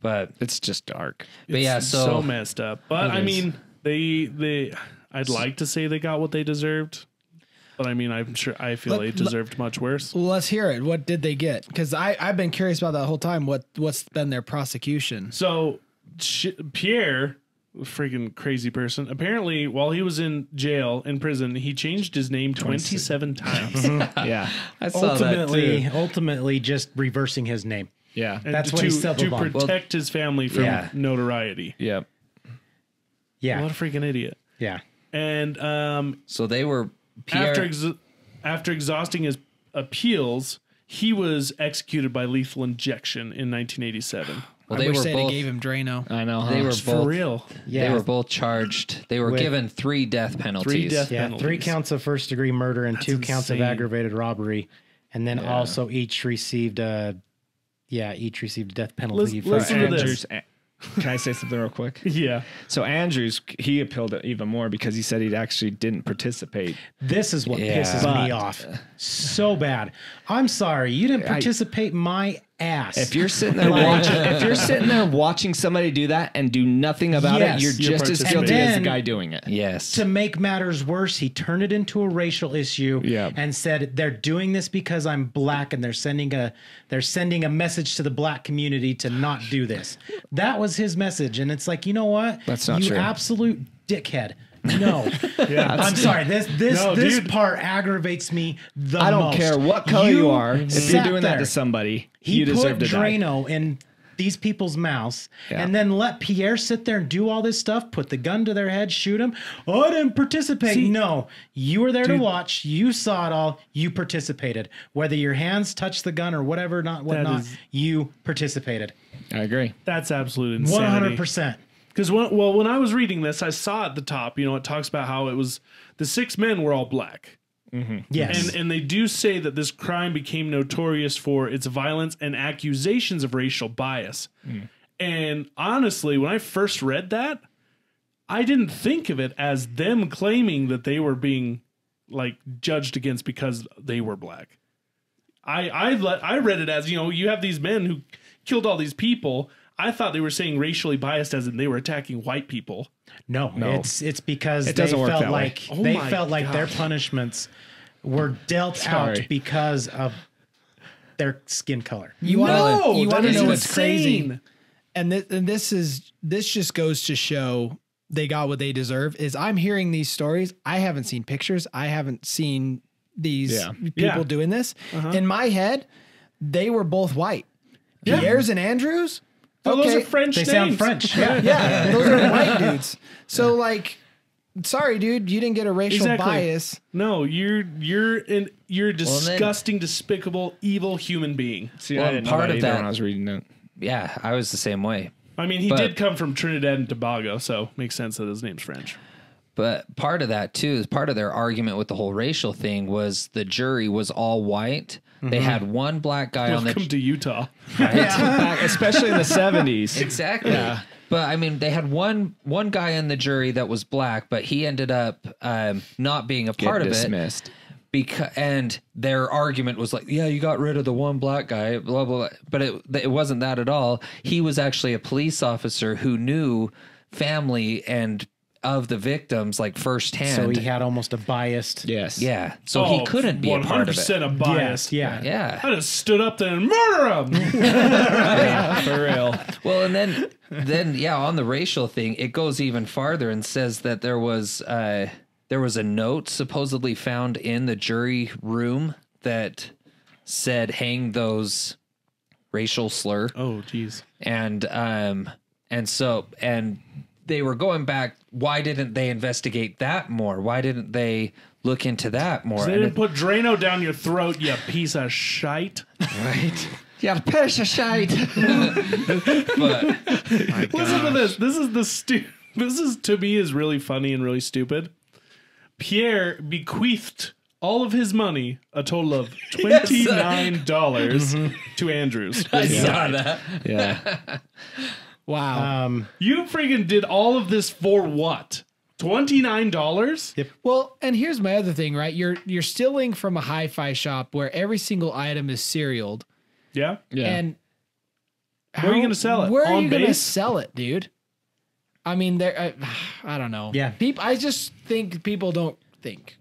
but It's just dark. yeah, It's so messed up. But I is. mean, they I'd like to say they got what they deserved. But I mean, I feel they deserved much worse. Well, let's hear it. What did they get? Because I've been curious about that whole time. What's been their prosecution? So Pierre, freaking crazy person, apparently while he was in prison, he changed his name 27 times. Yeah. I saw that too. Ultimately, just reversing his name. Yeah. And That's what to, he settled to on. protect his family from Yeah. notoriety. Yep. Yeah, What a freaking idiot. yeah. And So they were Pierre. after exhausting his appeals, he was executed by lethal injection in 1987. Well, I they wish were they'd both. gave him Drano. I know. They huh? were For both. real. Yeah. They were both charged. They were With- given 3 death penalties. 3 death Yeah, penalties. 3 counts of first-degree murder and That's 2 counts of insane. aggravated robbery, and then also each received a death penalty. Listen to this. Andrews. Can I say something real quick? Yeah. So Andrews, he appealed it even more because he said he actually didn't participate. This is what Yeah. pisses me But- off so bad. I'm sorry, you didn't participate my ass. If you're sitting there watching somebody do that and do nothing about Yes. it, you're You're just as participating. guilty as the And guy doing it. Yes. to make matters worse, he turned it into a racial issue and said they're doing this because I'm black and they're sending a message to the black community to not do this. That was his message, and it's like, you know what? That's not you true. absolute dickhead. No. Yeah. I'm sorry. This No, this dude. part aggravates me the most. I don't care what color you are. If you're sat doing that there. to somebody, He you deserve put to die. Drano in these people's mouths Yeah. and then let Pierre sit there and do all this stuff, put the gun to their head, shoot him. Oh, I didn't participate. See, no, you were there to watch. You saw it all. You participated. Whether your hands touched the gun or whatever, not whatnot, is- you participated. I agree. That's absolute insanity. 100%. Because when I was reading this, I saw at the top, it talks about how it was the 6 men were all black. Yes. And they do say that this crime became notorious for its violence and accusations of racial bias. And honestly, when I first read that, I didn't think of it as them claiming that they were being like judged against because they were black. I read it as, you have these men who killed all these people. I thought they were saying racially biased as in they were attacking white people. No, it's because It they doesn't work felt that way. like Oh they my felt like their gosh. punishments were dealt out Sorry. because of their skin color. You want to that know is what's crazy? insane. And this just goes to show they got what they deserve. Is I'm hearing these stories. I haven't seen pictures. I haven't seen these people Yeah. doing this. In my head, they were both white. Yeah. Pierre's and Andrews. Oh, those okay. are French They names. sound French. Yeah. Yeah, those are white dudes. So sorry, dude, you didn't get a racial Exactly. bias. No, you're a disgusting, despicable, evil human being. See, Well, I didn't know part that of either that- when I was reading it. Yeah, I was the same way. I mean, he But- did come from Trinidad and Tobago, so makes sense that his name's French. But part of that too is part of their argument with the whole racial thing was the jury was all white. They had one black guy on Welcome the to Utah. Back, especially in the 70s. exactly. But I mean, they had one guy in the jury that was black, but he ended up not being a part of dismissed. it. And their argument was like, yeah, you got rid of the one black guy, blah, blah, blah. But it wasn't that at all. He was actually a police officer who knew family and of the victims like firsthand. So he had almost a biased. Yes. Yeah. So he couldn't be a part of it. 100% a bias. Yeah. Yeah. I just stood up there and murder him. For real. Well, and then yeah, on the racial thing, it goes even farther and says that there was a note supposedly found in the jury room that said hang those racial slur. Oh, jeez. And they were going back, why didn't they investigate that more? Why didn't they look into that more? They And didn't put Drano down your throat, you piece of shite. right. Yeah, piece of shite. But Listen to this. This is to me is really funny and really stupid. Pierre bequeathed all of his money, a total of $29 to Andrews. I saw that. Yeah. Wow. You freaking did all of this for what? $29? Yep. Well, and here's my other thing, right? You're stealing from a hi-fi shop where every single item is serialed. Yeah. Yeah. And Where are you gonna sell it? Where are On you going to base? sell it, dude? I mean, I don't know. Yeah. I just think people don't think.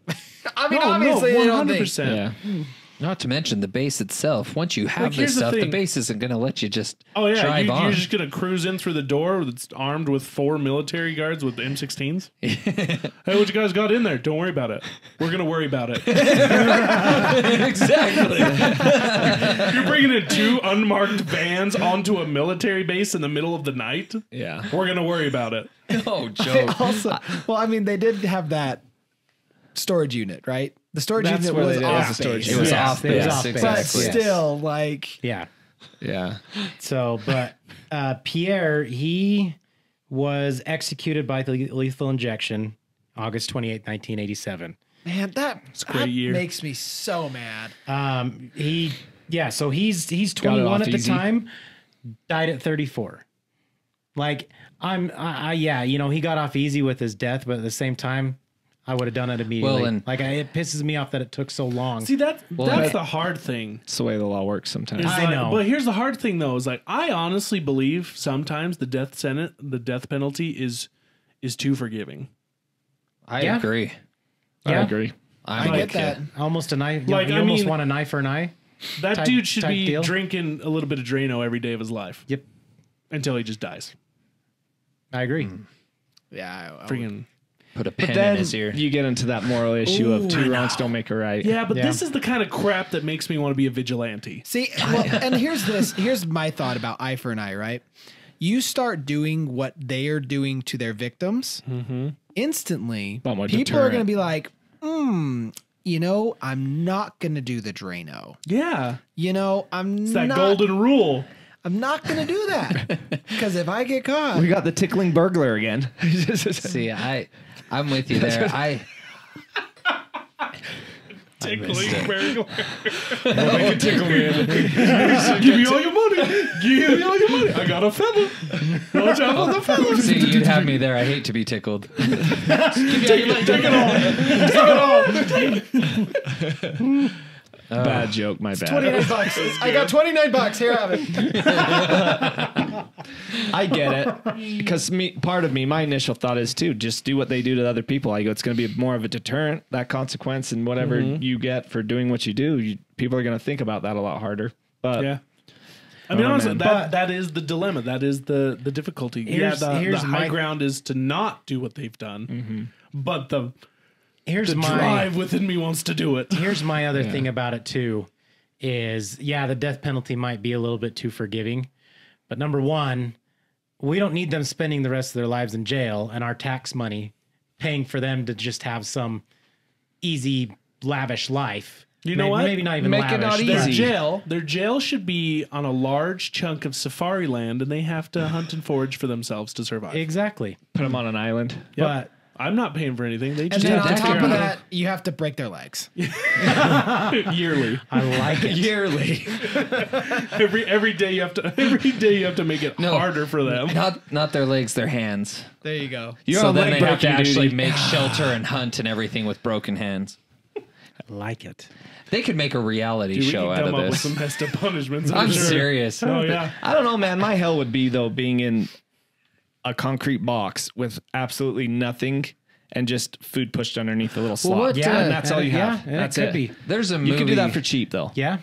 I mean, No, obviously they don't think. 100%. yeah. Not to mention the base itself. Once you have Like, here's this the stuff, the thing. base isn't going to let you just Oh yeah, drive on. you're just gonna cruise in through the door that's armed with 4 military guards with M16s. Hey, what you guys got in there? Don't worry about it. We're gonna worry about it. Exactly. You're bringing in 2 unmarked vans onto a military base in the middle of the night. Yeah. We're gonna worry about it. No joke. Also, well, I mean, they did have that storage unit, right? The storage That's unit where was they did off the storage base. unit. It was Yes, off it was base, off base. But exactly. still, like, Yeah. Yeah. So, but Pierre, he was executed by lethal injection August 28, 1987. man, that a great year. makes me so mad. So he's Got it 21 off at the easy. time, died at 34. Like yeah, you know, he got off easy with his death, but at the same time, I would have done it immediately. Well, and- it pisses me off that it took so long. See, that's the hard thing. It's the way the law works sometimes. Is I like- know. But here's the hard thing, though: is like I honestly believe sometimes the death penalty is too forgiving. I Yeah. agree. I Yeah. agree. I get that. Almost a knife. Like, you I almost mean- want an eye for an eye. That Type- dude should type be deal. drinking a little bit of Drano every day of his life Yep, until he just dies. I agree. Yeah, Freaking. Put a pen in Then his ear. you get into that moral issue of two wrongs don't make a right. Yeah, but Yeah. this is the kind of crap that makes me want to be a vigilante. See, well, and here's my thought about eye for an eye, right? You start doing what they are doing to their victims, instantly, But more people are deterrent. going to be like, you know, I'm not going to do the Drano. Yeah, You know, it's that golden rule. I'm not going to do that because if I get caught, We got the tickling burglar again. See, I'm with you there. Tickling burglar. tickle me. Give me all your money. Give me all your money. I got a feather. Watch out for the feather. See, you'd have me there. I hate to be tickled. Take it all. Bad joke, my bad. $29. I got $29. Here, have it. I get it. Because part of me, my initial thought is too, just do what they do to other people. I go, it's going to be more of a deterrent, that consequence, and whatever you get for doing what you do, people are going to think about that a lot harder. But Yeah. I mean, honestly, man. that is the dilemma. That is the difficulty. Here's The high my- ground is to not do what they've done, but the Here's my drive within me wants to do it. Here's my other thing about it too, is the death penalty might be a little bit too forgiving, but number one, we don't need them spending the rest of their lives in jail and our tax money paying for them to just have some easy, lavish life. You know what? Maybe not even Make it lavish. not but- easy. Their jail should be on a large chunk of safari land, and they have to hunt and forage for themselves to survive. Exactly. put them on an island. Yep. But I'm not paying for anything. They And just then have on to top figure of out that, you have to break their legs. yearly. I like it. Yearly. Every day you have to make it No. harder for them. Not their legs, their hands. There you go. You're So on then leg they have to breaking actually duty. make shelter and hunt and everything with broken hands. I like it. They could make a reality Dude, we show can out come of up with this. some messed up punishments. I'm sure. serious. Oh yeah. I don't know, man. My hell would be, though, being in a concrete box with absolutely nothing and just food pushed underneath a little slot. what, Yeah, uh, and that's all you have. Yeah, That's it could it. be. There's a movie. You could do that for cheap, though. Yeah.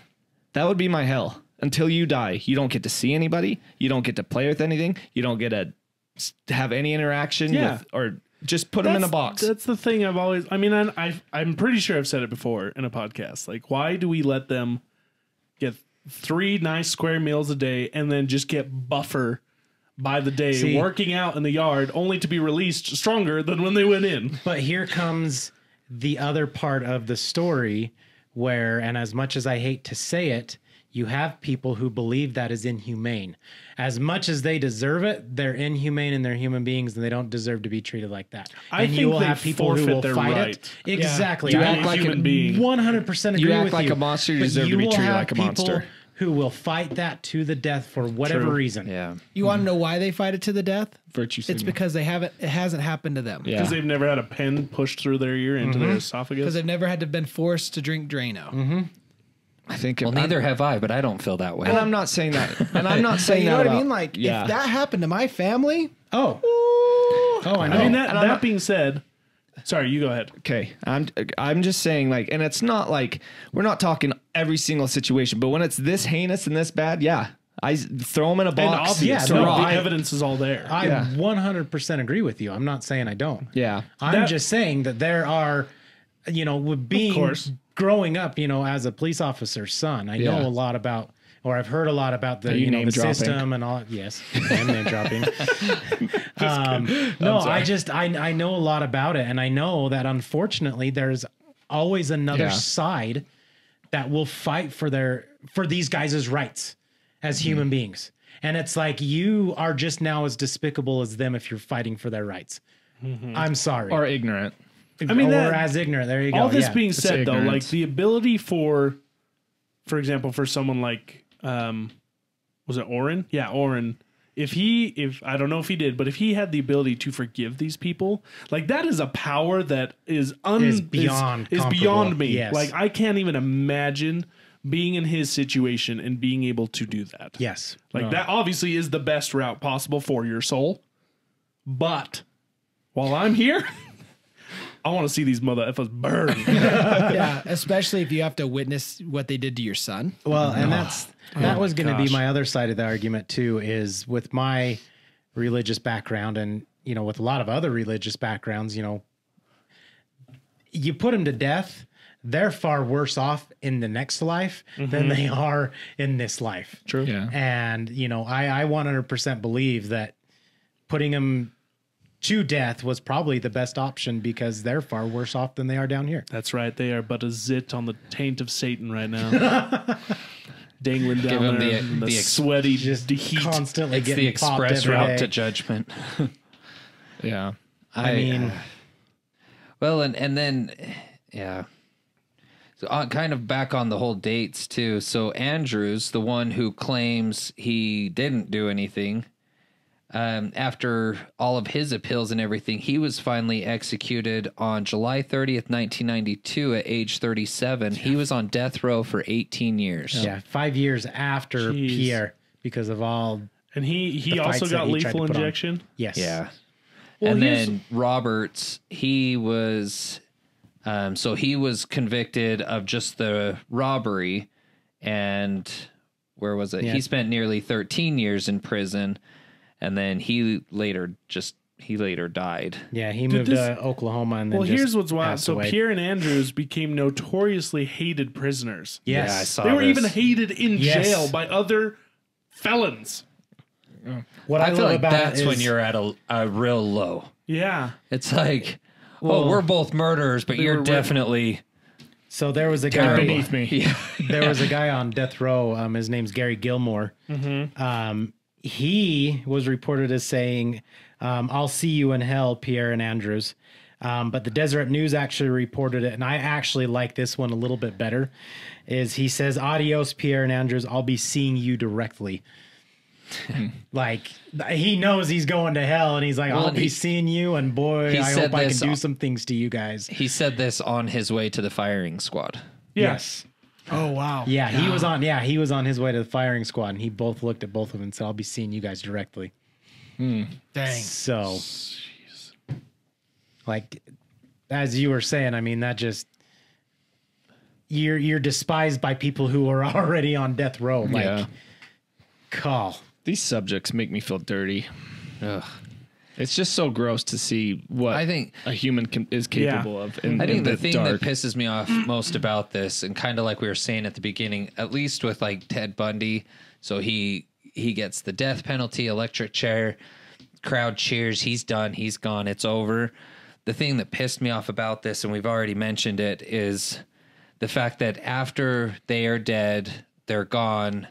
That would be my hell. Until you die, you don't get to see anybody. You don't get to play with anything. You don't get to have any interaction Yeah. with, or just put them in a box. That's the thing I've always. I mean, I'm pretty sure I've said it before in a podcast. Like, why do we let them get 3 nice square meals a day and then just get buffer by the day, See- working out in the yard, only to be released stronger than when they went in? But here comes the other part of the story where, and as much as I hate to say it, you have people who believe that is inhumane. As much as they deserve it, they're inhumane and they're human beings and they don't deserve to be treated like that. I and think you will they have people who forfeit will their fight right. it. Exactly. To You be act a like human a being. 100% agree You act with like you. a monster, you But deserve to be will treated have like a people monster. who will fight that to the death for whatever True. reason. Yeah. You want to know why they fight it to the death? Virtue It's signal. because it hasn't happened to them. Yeah. Because they've never had a pen pushed through their ear into their Because esophagus. they've never had to been forced to drink Drano. I think. Well, neither have I, but I don't feel that way. And I'm not saying that. And I'm not But saying you know that what I about- mean? Like, yeah. if that happened to my family, Oh, I know. I mean, And I'm that not- being said, sorry, you go ahead. Okay, I'm just saying, like, and it's not like we're not talking every single situation, but when it's this heinous and this bad, yeah, I throw them in a And box. obvious, yeah, no, no, the I- evidence is all there. I Yeah. 100% agree with you. I'm not saying I don't. Yeah, I'm That- just saying that there are, with being course. growing up, as a police officer's son, I Yeah. know a lot about, or I've heard a lot about the, Are you name the dropping? system and all. Yes, I am name dropping. No, I know a lot about it, and I know that unfortunately there's always another Yeah. side that will fight for these guys' rights as human beings. And it's like, you are just now as despicable as them if you're fighting for their rights. I'm sorry. Or ignorant. I mean, or as ignorant. There you go. all this Yeah. being said, though, like ignorance. the ability for example, for someone like, was it Oren? Yeah, Oren. If I don't know if he did, but if he had the ability to forgive these people, like that is a power that is beyond is comparable. beyond me. Yes. Like I can't even imagine being in his situation and being able to do that. Yes. Like that obviously is the best route possible for your soul. But while I'm here, I want to see these mother effers burn. Yeah, especially if you have to witness what they did to your son. Well, and that was going to be gosh. my other side of the argument too, is with my religious background and, you know, with a lot of other religious backgrounds, you know, you put them to death, they're far worse off in the next life than they are in this life. True. Yeah. And, you know, I 100% believe that putting them to death was probably the best option because they're far worse off than they are down here. That's right. They are but a zit on the taint of Satan right now. Dangling down Give him there in the sweaty Just heat. constantly It's getting the popped express every route day. to judgment. Yeah. I mean, well, and then, yeah. So kind of back on the whole dates too. So Andrews, the one who claims he didn't do anything, after all of his appeals and everything, he was finally executed on July 30th, 1992 at age 37. He was on death row for 18 years. yeah, 5 years after Jeez. Pierre because of all. And he The also fights got that he tried lethal to put on. injection. Yes. Yeah. Well, and here's- then Roberts, he was, so he was convicted of just the robbery, and where was it? Yeah. He spent nearly 13 years in prison, and then he later died. Yeah, he moved this- to Oklahoma and then Well, just here's what's wild. passed So away. Pierre and Andrews became notoriously hated prisoners. Yes. Yeah, I saw They were this. even hated in Yes. jail by other felons. What I feel love like about that's it when is- you're at a real low. Yeah. It's like, Well, we're both murderers, but you're were- definitely So there was a guy Beneath me. Yeah. There was a guy on death row. His name's Gary Gilmore. He was reported as saying, "I'll see you in hell, Pierre and Andrews." But the Deseret News actually reported it, and I actually like this one a little bit better. Is he says, "Adios, Pierre and Andrews. I'll be seeing you directly." Like he knows he's going to hell, and he's like, Well, "I'll and be he- seeing you," and boy, he I said hope I this can do on- some things to you guys. He said this on his way to the firing squad. Yes. Oh wow. Yeah, he was on. Yeah, he was on his way to the firing squad, and he both looked at both of them and said, "I'll be seeing you guys directly." Dang. So, like, as you were saying, I mean, that just you're despised by people who are already on death row. Like, Yeah. call. These subjects make me feel dirty. Ugh. It's just so gross to see what I think- a human is capable of. In, I think in the thing dark. that pisses me off most about this, and kind of like we were saying at the beginning, at least with like Ted Bundy, so he gets the death penalty, electric chair, crowd cheers, he's done, he's gone, it's over. The thing that pissed me off about this, and we've already mentioned it, is the fact that after they are dead, they're gone,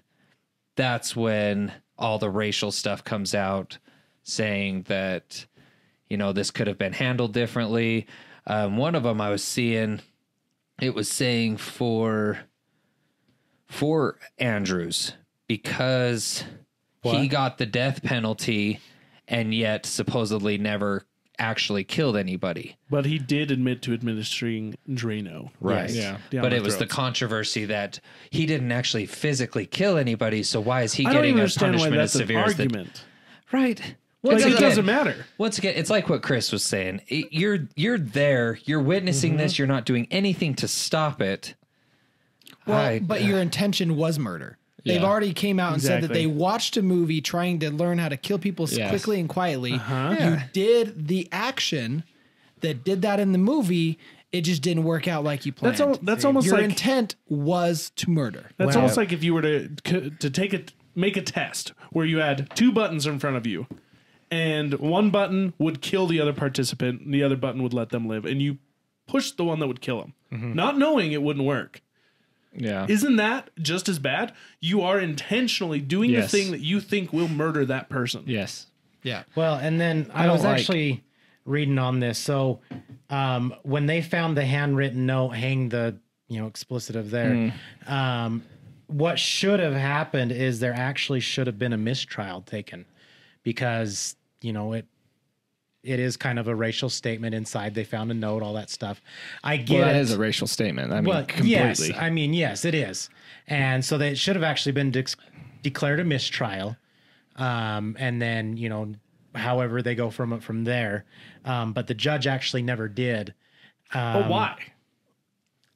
that's when all the racial stuff comes out, saying that, you know, this could have been handled differently. One of them I was seeing, it was saying for Andrews, because he got the death penalty and yet supposedly never actually killed anybody. But he did admit to administering Drano. Right. Yeah. Down But our it was the throats. controversy that he didn't actually physically kill anybody, so why is he I don't getting even a understand why punishment as that's an severe as the... argument. Right. Like, Once it doesn't matter. Once again, it's like what Chris was saying. You're there, you're witnessing this, you're not doing anything to stop it. Well, but your intention was murder. They've Yeah. already came out and said that Exactly. they watched a movie trying to learn how to kill people Yes. quickly and quietly. Yeah. You did the action that did that in the movie. It just didn't work out like you planned. That's almost your like intent was to murder. That's Well- almost like if you were to make a test where you had two buttons in front of you, and one button would kill the other participant, and the other button would let them live, and you pushed the one that would kill him, not knowing it wouldn't work. Yeah. Isn't that just as bad? You are intentionally doing Yes. the thing that you think will murder that person. Yes. Yeah. Well, and then I don't was like- actually reading on this. So when they found the handwritten note, hang the explicitive there. What should have happened is there actually should have been a mistrial taken, because it is kind of a racial statement inside. They found a note, all that stuff. I get Well, that it. is a racial statement. I mean, Well, completely. yes, I mean, yes, it is. And so they should have actually been declared a mistrial. And then, however they go from there. But the judge actually never did. But why?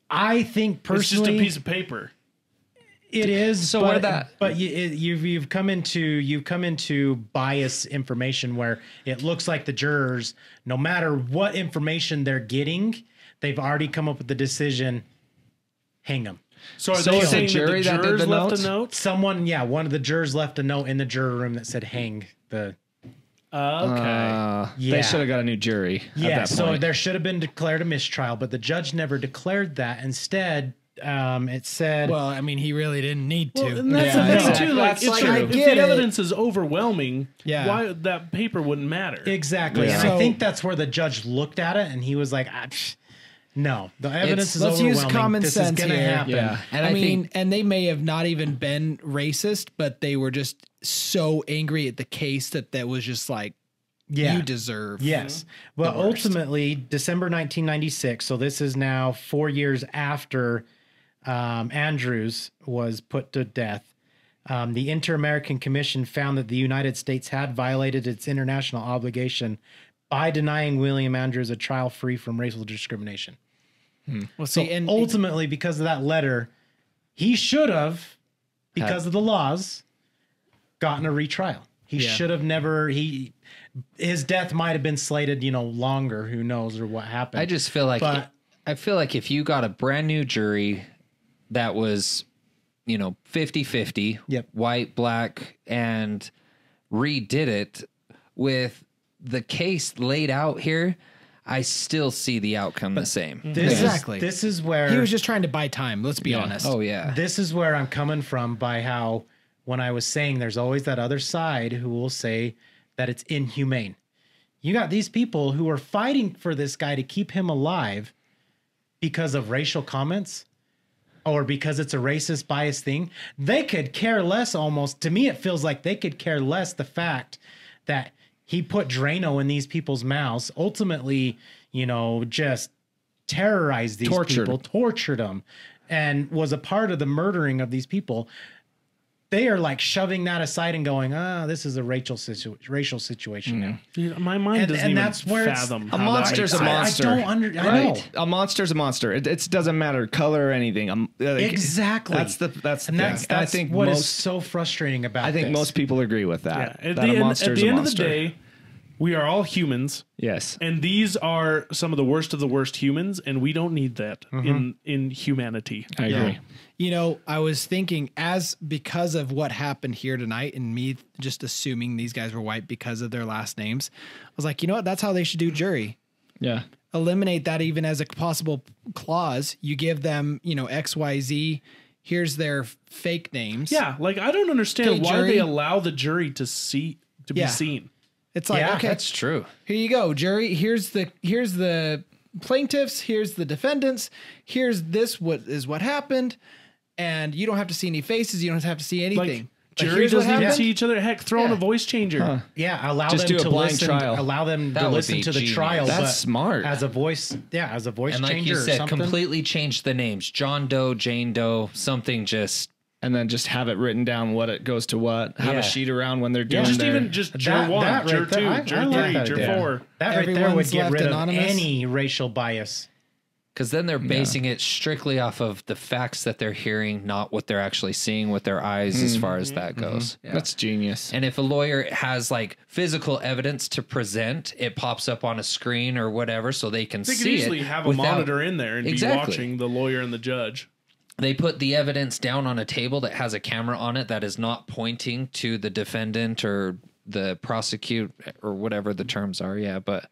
I think It's just a personally piece of paper. it is. So but, where that- but you've come into bias information where it looks like the jurors, no matter what information they're getting, they've already come up with the decision, hang them. So are So they is the saying jury that that the did jurors the left notes? a note? Someone, one of the jurors left a note in the juror room that said hang the. Okay. Yeah. They should have got a new jury at Yeah, that so point. there should have been declared a mistrial, but the judge never declared that. Instead, it said, Well, I mean, he really didn't need to. Well, and that's Yeah, the thing exactly. too. Like, That's if, like- the, I if get the it. evidence is overwhelming, Yeah. why that paper wouldn't matter? exactly. Yeah. And So- I think that's where the judge looked at it and he was like, no, the evidence is let's use overwhelming. common this sense is going to here. happen. Yeah. And I mean, think, and they may have not even been racist, but they were just so angry at the case that was just like, Yeah. you deserve. Yes. Well, ultimately, December 1996, so this is now 4 years after Andrews was put to death, the Inter-American Commission found that the United States had violated its international obligation by denying William Andrews a trial free from racial discrimination. Well, So see, and ultimately, because of that letter, he should have, because of the laws, gotten a retrial. He Yeah. should have never. His death might have been slated, longer. Who knows or what happened? I just feel like But- if you got a brand new jury that was, 50-50, Yep. white, black, and redid it with the case laid out here, I still see the outcome the same. Exactly. This is where he was just trying to buy time. Let's be honest. Oh yeah. This is where I'm coming from by how when I was saying there's always that other side who will say that it's inhumane. You got these people who are fighting for this guy to keep him alive because of racial comments or because it's a racist bias thing. They could care less almost. To me, it feels like they could care less the fact that he put Drano in these people's mouths, ultimately, just terrorized these people, tortured them, and was a part of the murdering of these people. They are like shoving that aside and going, this is a racial situation now. Dude, my mind doesn't And even that's where it's- fathom. A how that monster's makes a sense. monster. I know. A monster's a monster. It doesn't matter color or anything. Exactly. That's And that's I think what is most. so frustrating about I think this. most people agree with Yeah. that. At that the, a end, monster at is the a end of the monster. day, we are all humans, Yes. and these are some of the worst humans, and we don't need that in humanity. I agree. I was thinking because of what happened here tonight and me just assuming these guys were white because of their last names, I was like, you know what? That's how they should do jury. Yeah. Eliminate that even as a possible clause. You give them, XYZ. Here's their fake names. Yeah, like I don't understand Okay, why jury. they allow the jury to be Yeah. seen. It's like, Yeah, okay, That's true. here you go, jury. Here's the plaintiffs. Here's the defendants. Here's what happened. And you don't have to see any faces. You don't have to see anything. But Jury here's what doesn't even happened. see each other. Heck, throw in a voice changer. Yeah, allow Just them do a to blind listen. trial. Allow them That to would listen be to the genius. trial. That's but smart. As a voice, as a voice And like changer you or said, something. completely change the names. John Doe, Jane Doe, something just And then just have it written down what it goes to what. Have Yeah. a sheet around when they're doing Just their, even just juror one, that juror right there, two, I juror like three, that juror idea. four. That right there would Everyone's get left rid anonymous. of any racial bias. because then they're basing it strictly off of the facts that they're hearing, not what they're actually seeing with their eyes as far as that goes. That's genius. And if a lawyer has like physical evidence to present, it pops up on a screen or whatever so they can They could see easily it have a without- monitor in there and Exactly. be watching the lawyer and the judge. They put the evidence down on a table that has a camera on it that is not pointing to the defendant or the prosecute or whatever the terms are. Yeah, but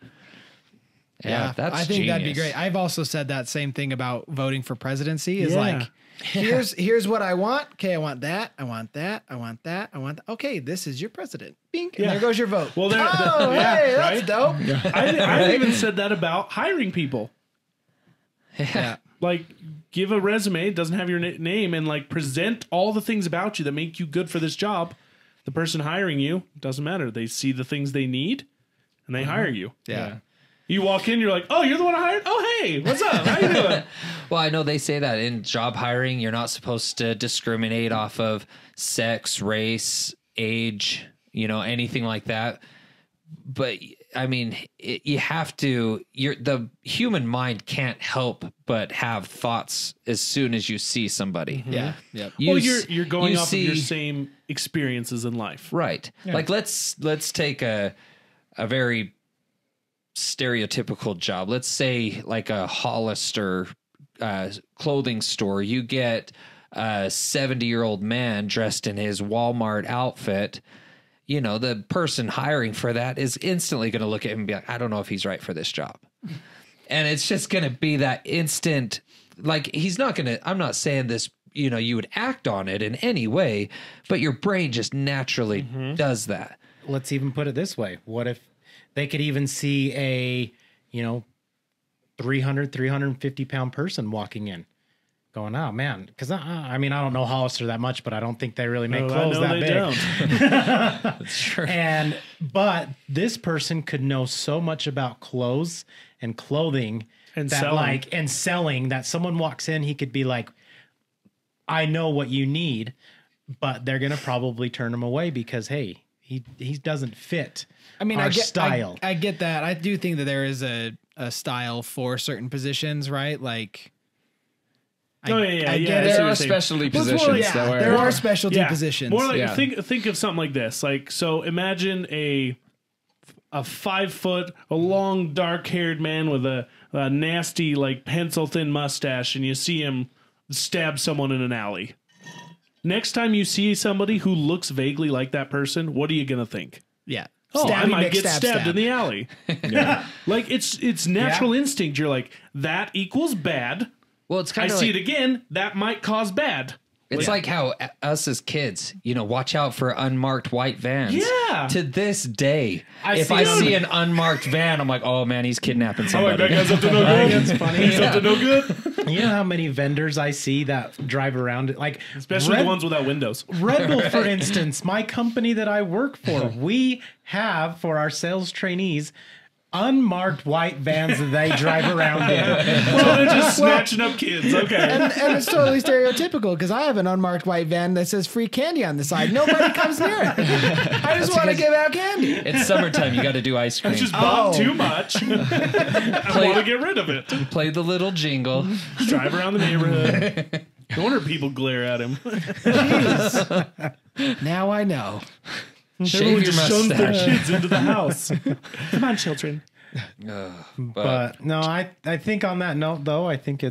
Yeah, that's I think that'd be genius. great. I've also said that same thing about voting for presidency is Yeah. like, here's what I want. Okay, I want that. I want that. I want that. I want that. Okay, this is your president. Bing. And Yeah. there goes your vote. Well, there- oh, yeah, hey, that's right? dope. I even said that about hiring people. Yeah. Like, give a resume, it doesn't have your name, and like present all the things about you that make you good for this job. The person hiring you, doesn't matter. They see the things they need, and they hire you. Yeah. You walk in, you're like, oh, you're the one I hired? Oh, hey, what's up? How you doing? Well, I know they say that in job hiring, you're not supposed to discriminate off of sex, race, age, anything like that. But I mean, you have to. The human mind can't help but have thoughts as soon as you see somebody. Yeah. Yeah. Well, you're going off of your see- same experiences in life. Right. Like let's take a very stereotypical job. Let's say like a Hollister clothing store. You get a 70-year-old man dressed in his Walmart outfit. The person hiring for that is instantly going to look at him and be like, I don't know if he's right for this job. And it's just going to be that instant, like he's not going to, I'm not saying this, you would act on it in any way, but your brain just naturally does that. Let's even put it this way. What if they could even see a, 350 pound person walking in going, oh man. Cause I don't know Hollister that much, but I don't think they really make clothes that big. That's true. But this person could know so much about clothes and clothing And that selling. and selling that someone walks in, he could be like, I know what you need, but they're going to probably turn him away because, hey, he doesn't fit our I get style. I get that. I do think that there is a style for certain positions, right? Like, Oh, yeah. I get There it. I see what are you're saying. specialty Well, it's more positions like- that there were. are specialty positions. More like Yeah. think of something like this. Like, so imagine a 5 foot, a long dark haired man with a nasty like pencil thin mustache, and you see him stab someone in an alley. Next time you see somebody who looks vaguely like that person, what are you gonna think? Yeah. Oh, I Stabby might get McStab stabbed stab. in the alley. Like it's natural instinct. You're like, that equals bad. Well, it's I kind of see it again. That might cause bad. It's like how us as kids, watch out for unmarked white vans. Yeah. To this day, if see I them. see an unmarked van, I'm like, oh man, he's kidnapping somebody. that guy's up to no good. It's funny. He's up to no good. You know how many vendors I see that drive around, like Especially the ones without windows. Red Bull, for instance, my company that I work for, we have for our sales trainees unmarked white vans that they drive around in. Well, they're just snatching up kids. Okay. And it's totally stereotypical because I have an unmarked white van that says free candy on the side. Nobody comes near it. I just want to give out candy. It's summertime. You got to do ice cream. I just bought too much. I want to get rid of it. Play the little jingle. Drive around the neighborhood. No wonder people glare at him. Now I know. Shave Everyone your just shuns their mustache. kids into the house. Come on, children. But no, I think on that note, though, I think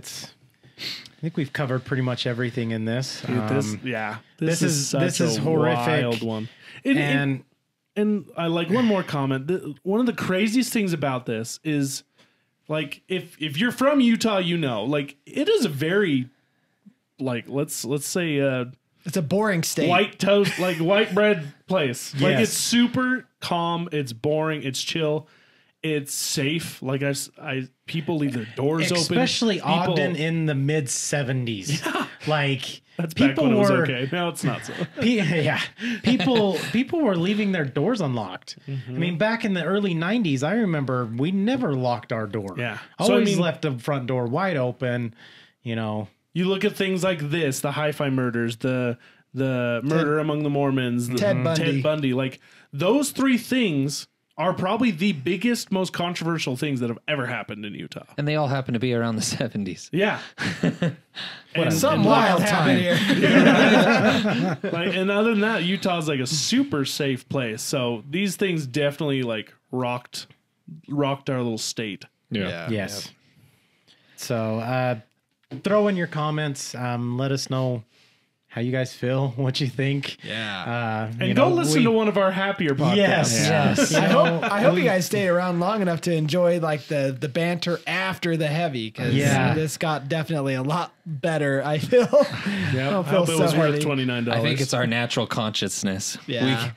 we've covered pretty much everything in this. This is such this is a horrific. wild one. And And I like one more comment. One of the craziest things about this is, like, if you're from Utah, like it is a very, like, let's say It's a boring state. white toast, like white bread place. Like Yes. it's super calm. It's boring. It's chill. It's safe. Like people leave their doors open. especially People- Ogden in the mid 70s. Like That's back people when it was were okay. Now it's not so. people were leaving their doors unlocked. Mm-hmm. I mean, back in the early 90s, I remember we never locked our door. Yeah. So, Always I mean- left the front door wide open, You look at things like this, the hi-fi murders, the murder among the Mormons, Ted Bundy. Ted Bundy. Like, those three things are probably the biggest, most controversial things that have ever happened in Utah. And they all happen to be around the 70s. Yeah. Some wild time here. Like, and other than that, Utah's like a super safe place. So these things definitely like rocked our little state. Yeah. how you guys feel, what you think. Yeah. And go listen to one of our happier podcasts. Yes. I hope you guys stayed around long enough to enjoy like the banter after the heavy, because this got definitely a lot better. I feel. Yeah. I hope it was worth $29. I think it's our natural consciousness. Yeah.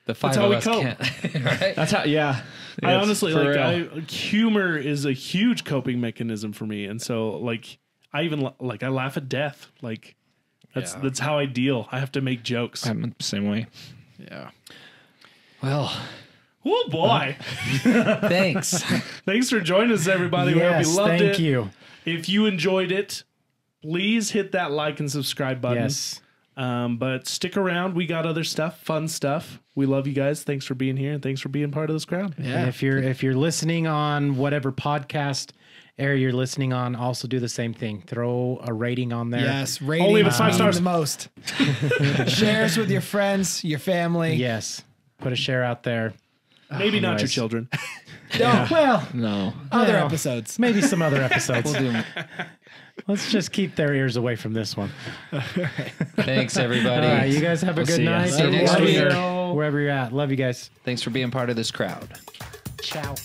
The five That's how of we us cope. can't. Right? That's how. Yeah. I honestly for like humor is a huge coping mechanism for me, and so like I even like I laugh at death. Like that's how I deal. I have to make jokes. I'm the same way. Yeah. Well, Oh boy! thanks. Thanks for joining us, everybody. We hope you loved it. Thank you. If you enjoyed it, please hit that like and subscribe button. Yes. But stick around. We got other stuff, fun stuff. We love you guys. Thanks for being here, and thanks for being part of this crowd. Yeah. And if you're listening on whatever podcast area you're listening on, also do the same thing. Throw a rating on there. Yes. Rating Only if it's 5 stars. the most. Shares with your friends, your family. Yes. Put a share out there. Maybe not your anyways. children. No. Well, No. Other Yeah. episodes. maybe some other episodes. Let's just keep their ears away from this one. Thanks, everybody. All right, you guys have a good see ya. night. See you next Wherever week. you're- Wherever you're at. Love you guys. Thanks for being part of this crowd. Ciao.